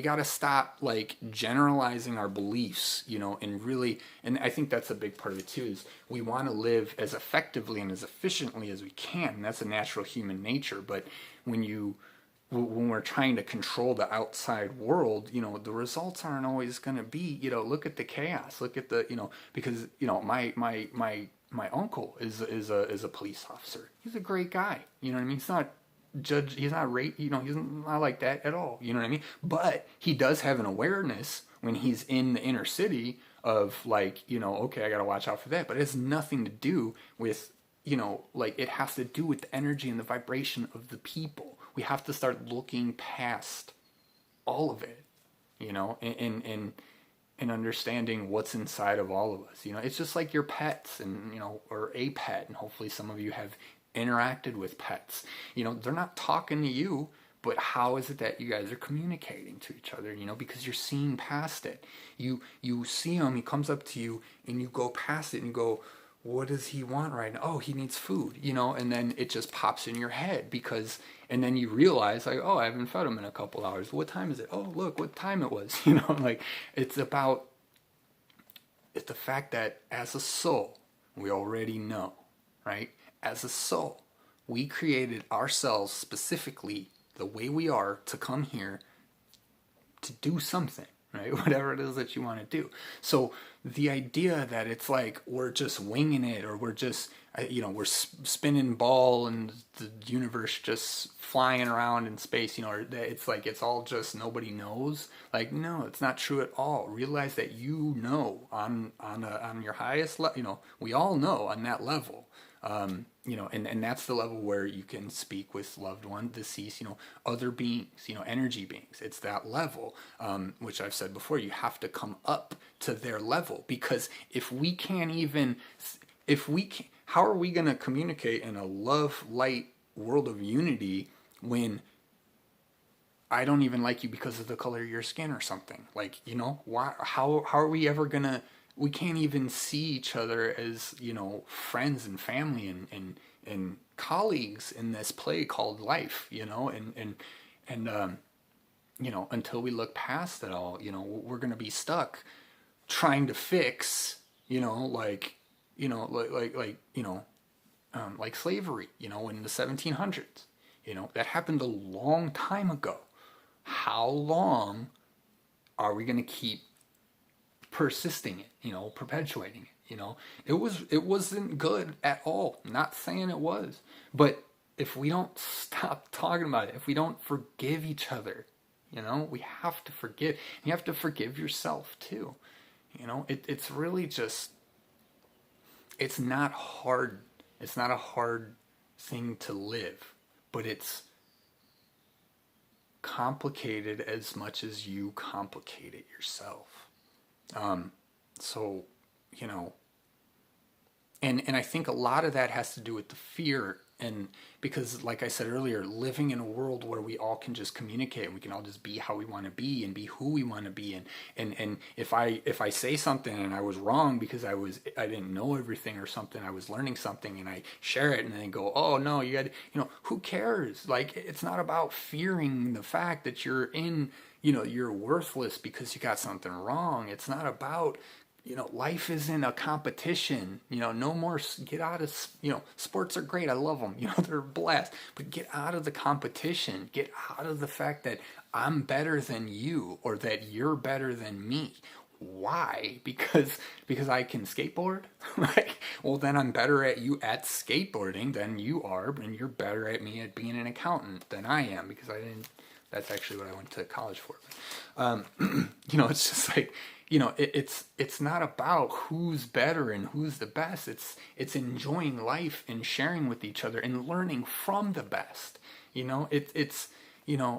got to stop like generalizing our beliefs, and I think that's a big part of it too, is we want to live as effectively and as efficiently as we can. And that's a natural human nature. But when we're trying to control the outside world, the results aren't always going to be, look at the chaos, look at the, because, my uncle is a police officer. He's a great guy. You know what I mean? He's not he's not he's not like that at all. You know what I mean? But he does have an awareness when he's in the inner city of like, okay, I got to watch out for that. But it has nothing to do with, like, it has to do with the energy and the vibration of the people. We have to start looking past all of it, and understanding what's inside of all of us. It's just like your pets, and or a pet, and hopefully some of you have interacted with pets. They're not talking to you, but how is it that you guys are communicating to each other? Because you're seeing past it. You see him, he comes up to you, and you go past it and you go, what does he want right now? Oh, he needs food, and then it just pops in your head, and then you realize, like, oh, I haven't fed him in a couple hours. What time is it? Oh, look what time it was. Like, it's the fact that as a soul, we already know, right? As a soul, we created ourselves specifically the way we are to come here to do something, right? Whatever it is that you want to do. So the idea that it's like we're just winging it, or we're just, we're spinning ball and the universe just flying around in space, or it's like it's all just nobody knows. Like, no, it's not true at all. Realize that on your highest level, we all know on that level. And that's the level where you can speak with loved ones, deceased, other beings, energy beings. It's that level, which I've said before, you have to come up to their level, because how are we going to communicate in a love, light world of unity when I don't even like you because of the color of your skin or something? Like, why, how are we ever going to, we can't even see each other as, friends and family and colleagues in this play called life, and until we look past it all, we're going to be stuck trying to fix, like slavery, in the 1700s. That happened a long time ago. How long are we going to keep persisting it, perpetuating it? It wasn't good at all. Not saying it was, but if we don't stop talking about it, if we don't forgive each other, we have to forgive. You have to forgive yourself too. It's really just, it's not hard. It's not a hard thing to live, but it's complicated as much as you complicate it yourself. So, you know, and I think a lot of that has to do with the fear, and because like I said earlier, living in a world where we all can just communicate and we can all just be how we want to be and be who we want to be, and if I say something and I was wrong because I didn't know everything or something, I was learning something, and I share it and then go, oh no, you got, who cares? Like, it's not about fearing the fact that you're you're worthless because you got something wrong. It's not about, life isn't a competition. No more. Get out of, sports are great. I love them. They're a blast. But get out of the competition. Get out of the fact that I'm better than you or that you're better than me. Why? Because I can skateboard? Like, well, then I'm better at you at skateboarding than you are, and you're better at me at being an accountant than I am because I didn't. That's actually what I went to college for. It's just like, it's not about who's better and who's the best. It's enjoying life and sharing with each other and learning from the best. I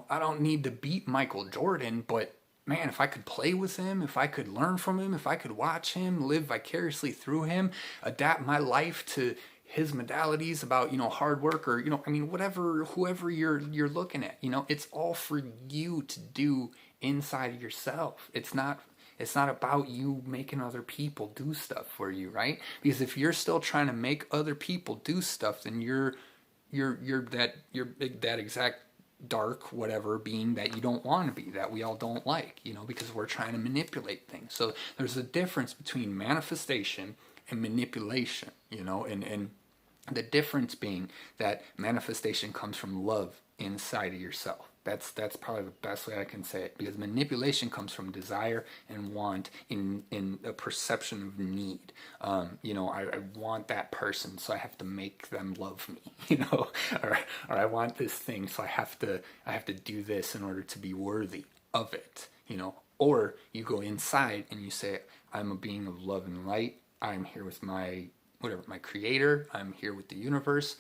don't need to beat Michael Jordan, but man, if I could play with him, if I could learn from him, if I could watch him, live vicariously through him, adapt my life to his modalities about, hard work, or, whatever, whoever you're looking at, it's all for you to do inside of yourself. It's not about you making other people do stuff for you, right? Because if you're still trying to make other people do stuff, then you're that exact dark whatever being that you don't want to be, that we all don't like, because we're trying to manipulate things. So there's a difference between manifestation and manipulation, and the difference being that manifestation comes from love inside of yourself. That's probably the best way I can say it, because manipulation comes from desire and want in a perception of need. I want that person, so I have to make them love me, or I want this thing, so I have to do this in order to be worthy of it, Or you go inside and you say, I'm a being of love and light. I'm here with my creator. I'm here with the universe.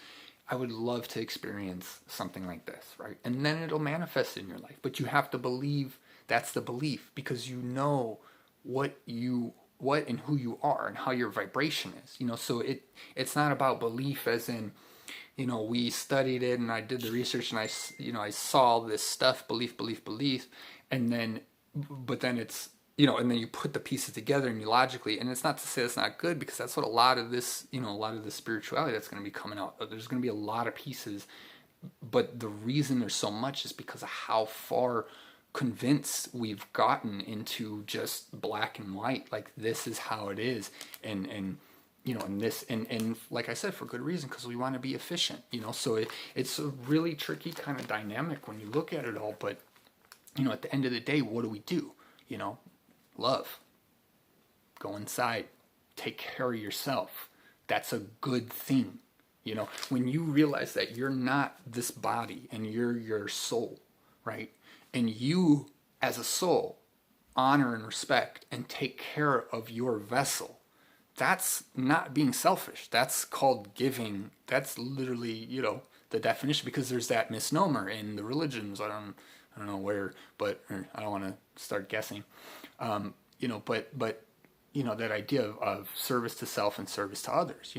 I would love to experience something like this, right? And then it'll manifest in your life. But you have to believe that's the belief, because you know what and who you are and how your vibration is. So it's not about belief as in, we studied it and I did the research and I saw this stuff, belief, and then, but then it's, and then you put the pieces together and you logically, and it's not to say it's not good, because that's what a lot of this, a lot of the spirituality that's going to be coming out. There's going to be a lot of pieces, but the reason there's so much is because of how far convinced we've gotten into just black and white. Like, this is how it is. And like I said, for good reason, because we want to be efficient, so it's a really tricky kind of dynamic when you look at it all. But, at the end of the day, what do? Love. Go inside. Take care of yourself. That's a good thing. When you realize that you're not this body and you're your soul, right? And you, as a soul, honor and respect and take care of your vessel. That's not being selfish. That's called giving. That's literally, the definition, because there's that misnomer in the religions. I don't know where, but I don't want to start guessing. But that idea of service to self and service to others.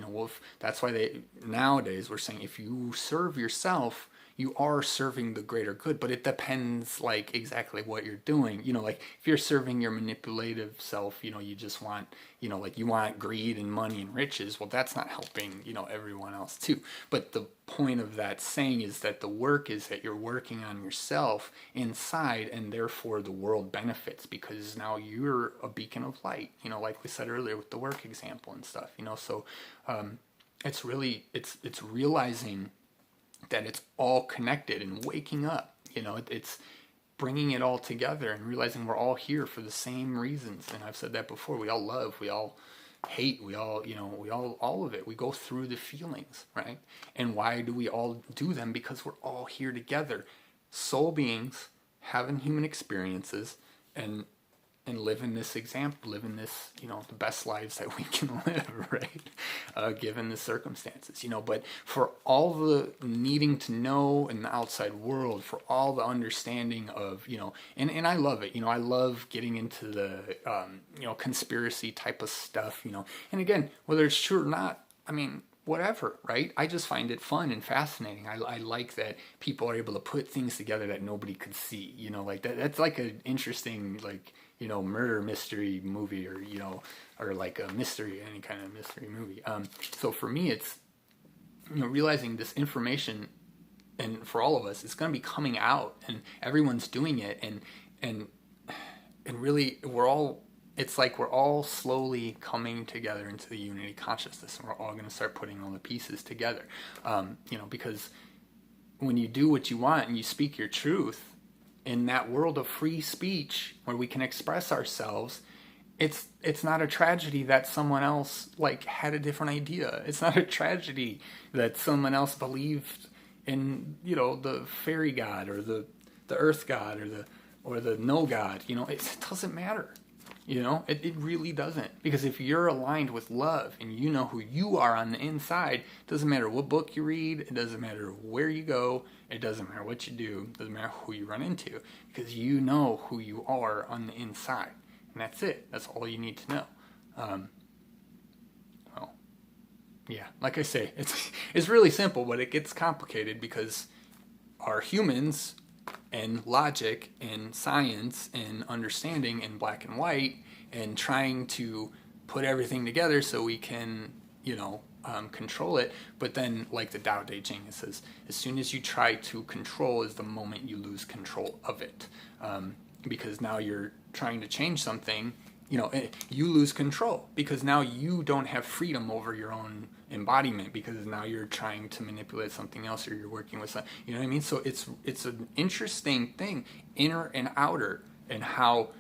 That's why nowadays we're saying, if you serve yourself, you are serving the greater good. But it depends, like, exactly what you're doing. Like, if you're serving your manipulative self, you just want, like, you want greed and money and riches. Well, that's not helping, everyone else too. But the point of that saying is that the work is that you're working on yourself inside, and therefore the world benefits, because now you're a beacon of light, like we said earlier with the work example and stuff, so it's really, it's realizing that it's all connected, and waking up, it's bringing it all together and realizing we're all here for the same reasons. And I've said that before. We all love, we all hate, we all, all of it. We go through the feelings, right? And why do we all do them? Because we're all here together, soul beings having human experiences, and living this example, living this, the best lives that we can live, right? Given the circumstances, but for all the needing to know in the outside world, for all the understanding of, and I love it, I love getting into the, conspiracy type of stuff, and again, whether it's true or not, I mean, whatever, right? I just find it fun and fascinating. I like that people are able to put things together that nobody could see, like that's like an interesting, like, murder mystery movie, or, or like a mystery, any kind of mystery movie. So for me, it's, realizing this information, and for all of us, it's going to be coming out, and everyone's doing it. And really, it's like we're all slowly coming together into the unity consciousness, and we're all going to start putting all the pieces together. Because when you do what you want and you speak your truth, in that world of free speech where we can express ourselves, it's not a tragedy that someone else like had a different idea. It's not a tragedy that someone else believed in, the fairy god, or the earth god, or the no god. It doesn't matter. It really doesn't. Because if you're aligned with love and you know who you are on the inside, it doesn't matter what book you read, it doesn't matter where you go, it doesn't matter what you do, it doesn't matter who you run into, because you know who you are on the inside. And that's it. That's all you need to know. Well, yeah, like I say, it's really simple, but it gets complicated because our humans and logic and science and understanding and black and white and trying to put everything together so we can, control it. But then, like the Tao Te Ching, it says, as soon as you try to control is the moment you lose control of it. Because now you're trying to change something, you lose control because now you don't have freedom over your own embodiment, because now you're trying to manipulate something else, or you're working with something, you know what I mean? So it's an interesting thing, inner and outer, and how,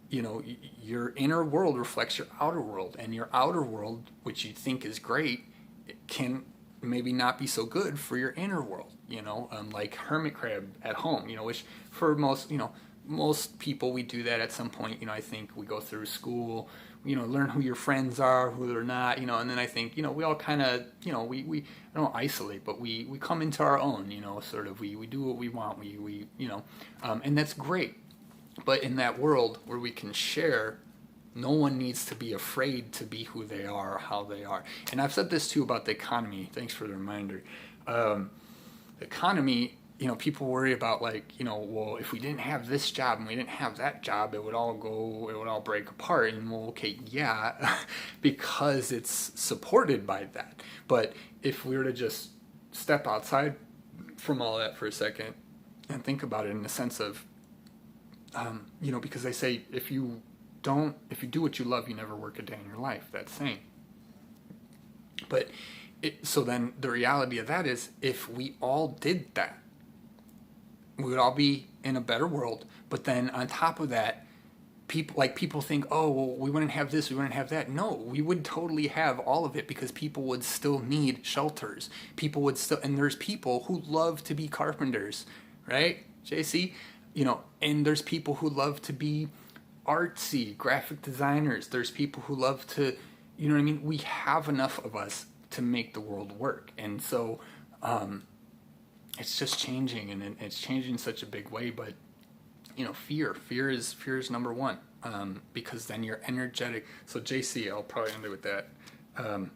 your inner world reflects your outer world, and your outer world, which you think is great, can maybe not be so good for your inner world, like hermit crab at home, which for most people, we do that at some point. I think we go through school, learn who your friends are, who they're not, and then I think, we all kind of, we don't isolate, but we come into our own, sort of, we do what we want, and that's great. But in that world where we can share, no one needs to be afraid to be who they are or how they are. And I've said this too about the economy. Thanks for the reminder. The economy, people worry about, like, well, if we didn't have this job and we didn't have that job, it would all break apart. And well, okay, yeah, because it's supported by that. But if we were to just step outside from all that for a second and think about it in the sense of, because they say if you do what you love, you never work a day in your life. That's saying. But so then the reality of that is, if we all did that, we would all be in a better world. But then on top of that, people think, oh, well, we wouldn't have this, we wouldn't have that. No, we would totally have all of it, because people would still need shelters. And there's people who love to be carpenters, right, JC? And there's people who love to be artsy, graphic designers. There's people who love to, you know what I mean? We have enough of us to make the world work. And so, it's just changing, and it's changing in such a big way. But fear is number one, because then you're energetic. So JC, I'll probably end it with that. When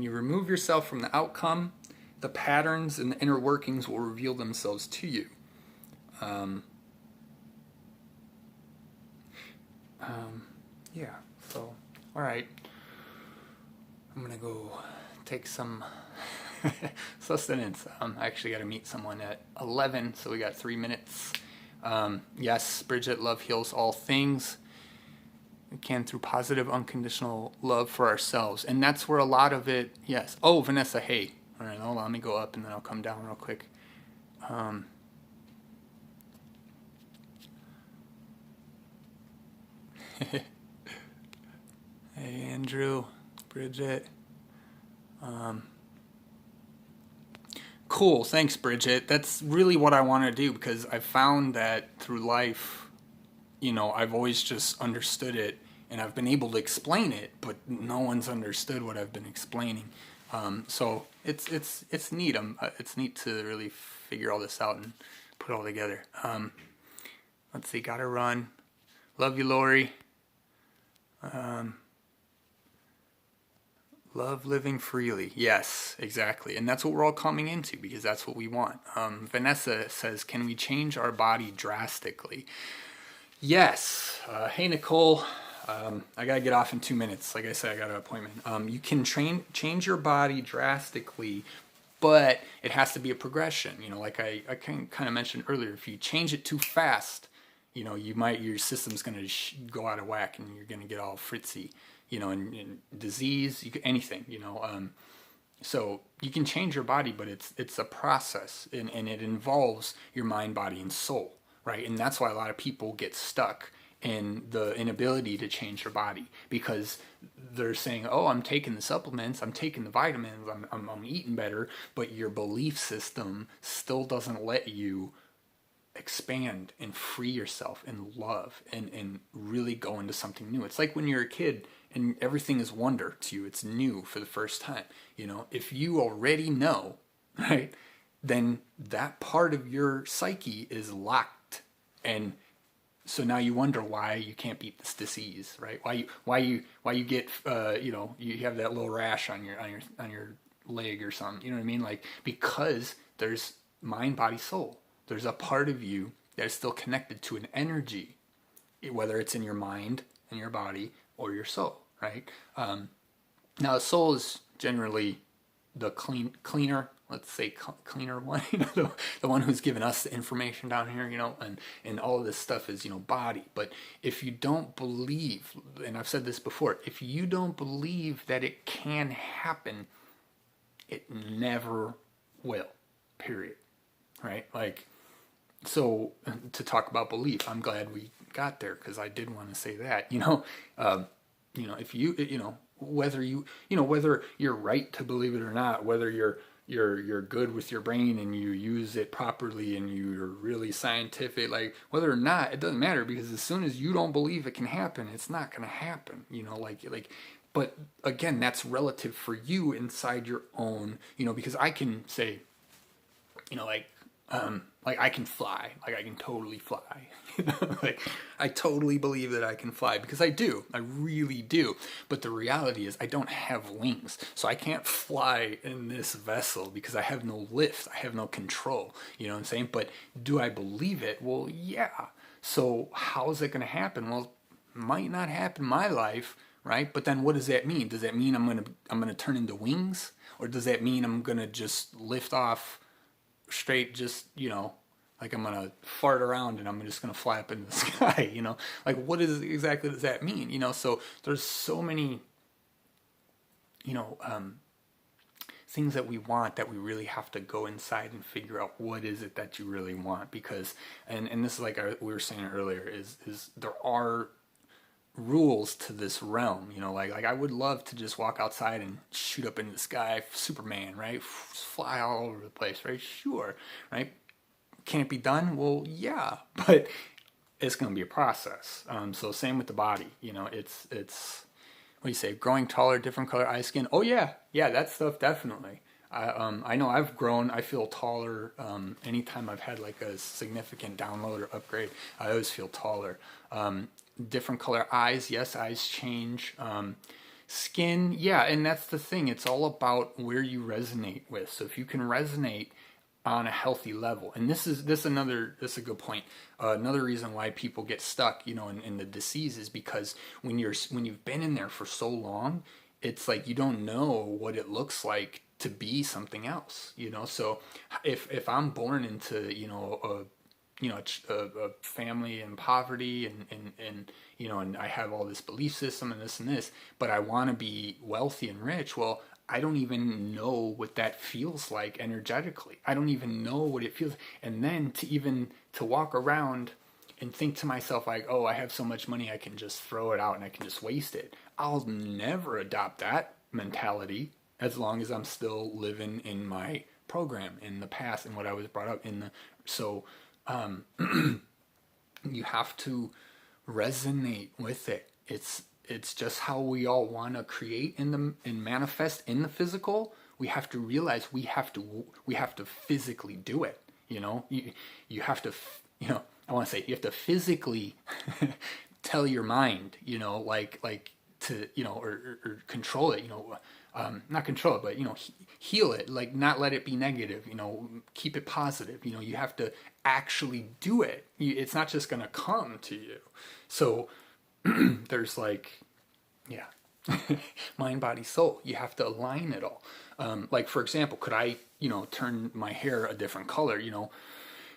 you remove yourself from the outcome, the patterns and the inner workings will reveal themselves to you. Yeah. So, all right. I'm gonna go take some sustenance. I actually got to meet someone at 11, so we got 3 minutes. Yes, Bridget, love heals all things. We can through positive, unconditional love for ourselves. And that's where a lot of it, yes. Oh, Vanessa, hey. All right, hold on, let me go up and then I'll come down real quick. Um, hey, Andrew, Bridget. Cool, thanks, Bridget. That's really what I want to do because I found that through life, I've always just understood it and I've been able to explain it, but no one's understood what I've been explaining. So it's neat. It's neat to really figure all this out and put it all together. Let's see, gotta run. Love you, Lori. Love living freely. Yes, exactly. And that's what we're all coming into because that's what we want. Vanessa says, can we change our body drastically? Yes. Hey, Nicole. I got to get off in 2 minutes. Like I said, I got an appointment. You can change your body drastically, but it has to be a progression. Like I kind of mentioned earlier, if you change it too fast, your system's going to go out of whack and you're going to get all fritzy, and disease, anything, so you can change your body, but it's a process and it involves your mind, body, and soul, right? And that's why a lot of people get stuck in the inability to change their body because they're saying, oh, I'm taking the supplements, I'm taking the vitamins, I'm eating better, but your belief system still doesn't let you expand and free yourself and love and really go into something new. It's like when you're a kid and everything is wonder to you. It's new for the first time. If you already know, right, then that part of your psyche is locked. And so now you wonder why you can't beat this disease, right? Why you get you have that little rash on your leg or something. You know what I mean? Like, because there's mind, body, soul. There's a part of you that is still connected to an energy, whether it's in your mind, in your body, or your soul, right? Now, the soul is generally the cleaner, let's say cleaner one, the one who's given us the information down here, and all of this stuff is, body. But if you don't believe, and I've said this before, if you don't believe that it can happen, it never will, period, right? Like, so to talk about belief, I'm glad we got there because I did want to say that, if you, whether you're right to believe it or not, whether you're good with your brain and you use it properly and you're really scientific, like whether or not, it doesn't matter because as soon as you don't believe it can happen, it's not going to happen, but again, that's relative for you inside your own, because I can say, like I can fly, like I can totally fly, like I totally believe that I can fly because I do, I really do. But the reality is I don't have wings, so I can't fly in this vessel because I have no lift, I have no control. You know what I'm saying? But do I believe it? Well, yeah. So how is it going to happen? Well, it might not happen in my life, right? But then what does that mean? Does that mean I'm gonna turn into wings, or does that mean I'm gonna just lift off straight, just like I'm gonna fart around and I'm just gonna fly up in the sky, like what exactly does that mean? So there's so many things that we want that we really have to go inside and figure out what is it that you really want, because and this is like we were saying earlier, is there are rules to this realm, like I would love to just walk outside and shoot up into the sky, Superman, right? Fly all over the place, right? Sure, right? Can it be done? Well, yeah, but it's going to be a process. So same with the body, it's what do you say? Growing taller, different color eye skin. Oh yeah, that stuff definitely. I know I've grown. I feel taller anytime I've had like a significant download or upgrade. I always feel taller. Different color eyes. Yes, eyes change. Skin. Yeah, and that's the thing. It's all about where you resonate with. So if you can resonate on a healthy level, and this is a good point. Another reason why people get stuck, in the disease is because when you've been in there for so long, it's like you don't know what it looks like to be something else. So if I'm born into a family in poverty and and I have all this belief system and this, but I want to be wealthy and rich, well, I don't even know what that feels like energetically. I don't even know what it feels. And then to walk around and think to myself like, oh, I have so much money, I can just throw it out and I can just waste it. I'll never adopt that mentality as long as I'm still living in my program, in the past, and what I was brought up in the. So you have to resonate with it. It's just how we all want to create and manifest in the physical. We have to realize we have to physically do it. You have to, I want to say you have to physically tell your mind, like to, or control it, not control it, but, heal it, like not let it be negative, keep it positive. You have to actually do it. It's not just going to come to you. So there's like, yeah, mind, body, soul. You have to align it all. Like, for example, could I, turn my hair a different color?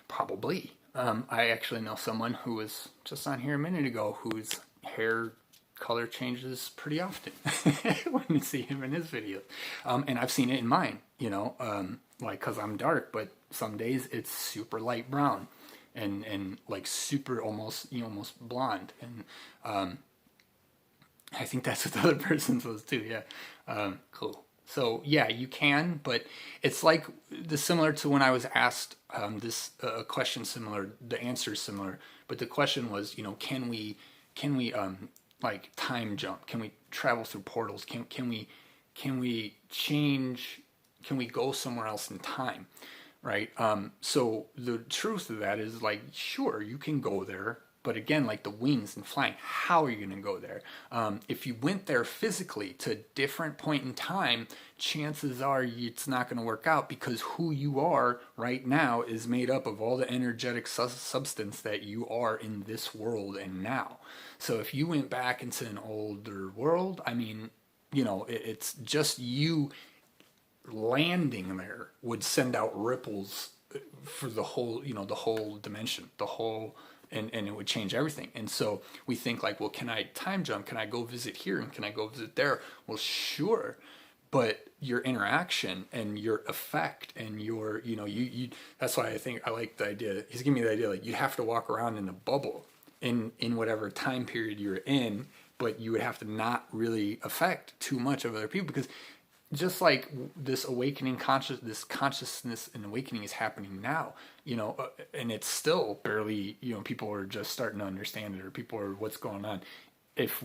Probably. I actually know someone who was just on here a minute ago whose hair color changes pretty often. When you see him in his videos. And I've seen it in mine, like, cause I'm dark, but some days it's super light brown and like super almost blonde. And, I think that's what the other person's was too. Yeah. Cool. So yeah, you can, but it's like similar to when I was asked this question similar, the answer is similar, but the question was, can we like time jump? Can we travel through portals? Can we change? Can we go somewhere else in time? Right. So the truth of that is like, sure, you can go there. But again, like the wings and flying, how are you going to go there? If you went there physically to a different point in time, chances are it's not going to work out, because who you are right now is made up of all the energetic substance that you are in this world and now. So if you went back into an older world, I mean, it's just you landing there would send out ripples for the whole, the whole dimension, the whole. And it would change everything. And so we think like, well, can I time jump? Can I go visit here? And can I go visit there? Well, sure. But your interaction and your effect and your, that's why I think I like the idea. He's giving me the idea, like you have to walk around in a bubble in whatever time period you're in, but you would have to not really affect too much of other people, because just like this awakening this consciousness and awakening is happening now, and it's still barely, people are just starting to understand it, or people are, what's going on. If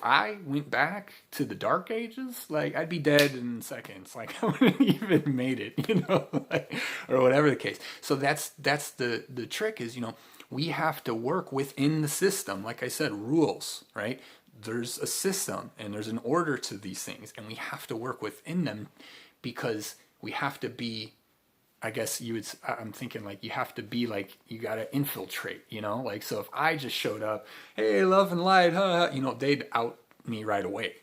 I went back to the dark ages, like I'd be dead in seconds. Like I wouldn't even made it, like, or whatever the case. So that's the trick is, we have to work within the system. Like I said, rules, right? There's a system and there's an order to these things, and we have to work within them, because we have to be, I guess I'm thinking like you have to be like, you got to infiltrate, like, so if I just showed up, hey, love and light, they'd out me right away,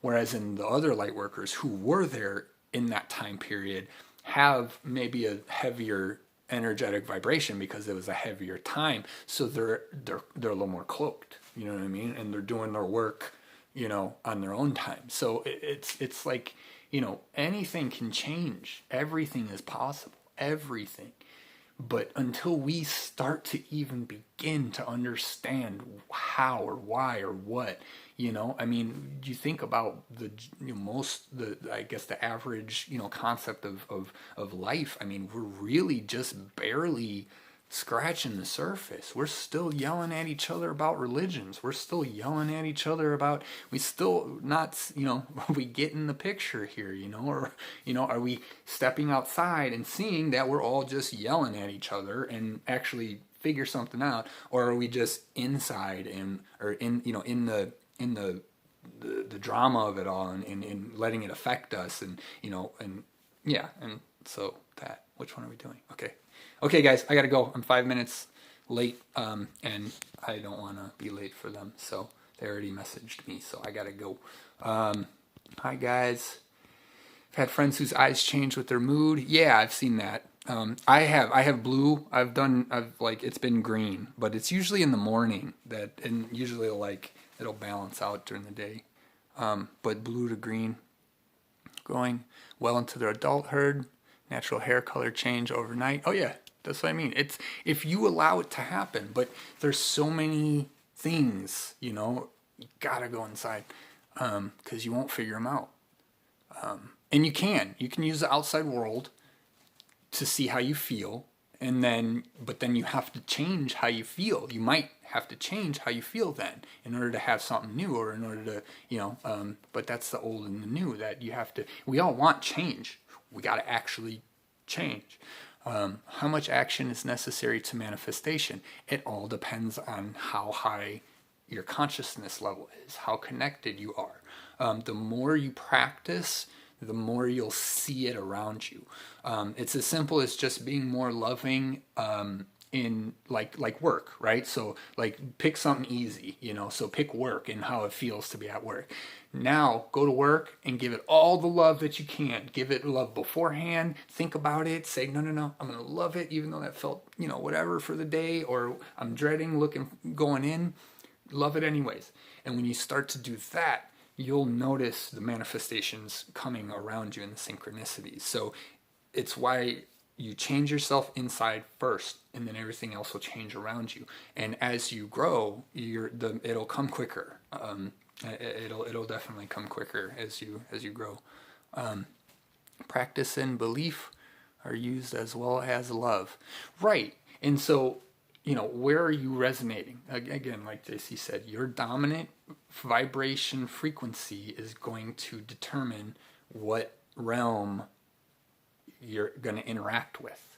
whereas in the other light workers who were there in that time period have maybe a heavier energetic vibration because it was a heavier time, so they're a little more cloaked, you know what I mean, and they're doing their work, on their own time. So it's like, anything can change, everything is possible, everything. But until we start to even begin to understand how or why or what, I mean, you think about I guess the average, concept of life. I mean, we're really just barely scratching the surface. We're still yelling at each other about religions. We're still yelling at each other about, we still not, are we getting the picture here, or, are we stepping outside and seeing that we're all just yelling at each other and actually figure something out? Or are we just inside or in the drama of it all and letting it affect us and yeah. And so which one are we doing? Okay, guys, I gotta go. I'm 5 minutes late, and I don't want to be late for them. So they already messaged me, so I gotta go. Hi, guys. I've had friends whose eyes change with their mood. Yeah, I've seen that. I have blue. I've it's been green, but it's usually in the morning and usually it'll balance out during the day. But blue to green, growing well into their adulthood, natural hair color change overnight. Oh yeah, that's what I mean. It's if you allow it to happen, but there's so many things, you gotta go inside, because you won't figure them out. And you can use the outside world to see how you feel, but then you have to change how you feel. You might have to change how you feel then in order to have something new, or in order to, but that's the old and the new that you have to. We all want change. We got to actually change. How much action is necessary to manifestation? It all depends on how high your consciousness level is, how connected you are. The more you practice, the more you'll see it around you. It's as simple as just being more loving, in like work, right? So like pick something easy, so pick work and how it feels to be at work. Now go to work and give it all the love that you can. Give it love beforehand. Think about it. Say, no, I'm going to love it even though that felt, whatever for the day, or I'm dreading going in. Love it anyways. And when you start to do that, you'll notice the manifestations coming around you in the synchronicities. So it's why you change yourself inside first, and then everything else will change around you. And as you grow, it'll come quicker. It'll definitely come quicker as you grow. Practice and belief are used as well as love, right? And so, where are you resonating? Again, like JC said, your dominant vibration frequency is going to determine what realm you're going to interact with.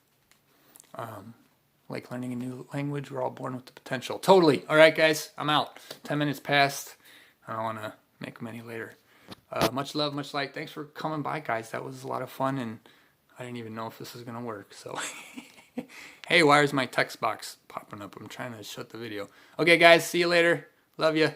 Like learning a new language, we're all born with the potential. Totally. All right, guys, I'm out. 10 minutes passed. I don't want to make them any later. Much love, much light. Thanks for coming by, guys. That was a lot of fun, and I didn't even know if this was going to work. So, hey, why is my text box popping up? I'm trying to shut the video. Okay, guys, see you later. Love you.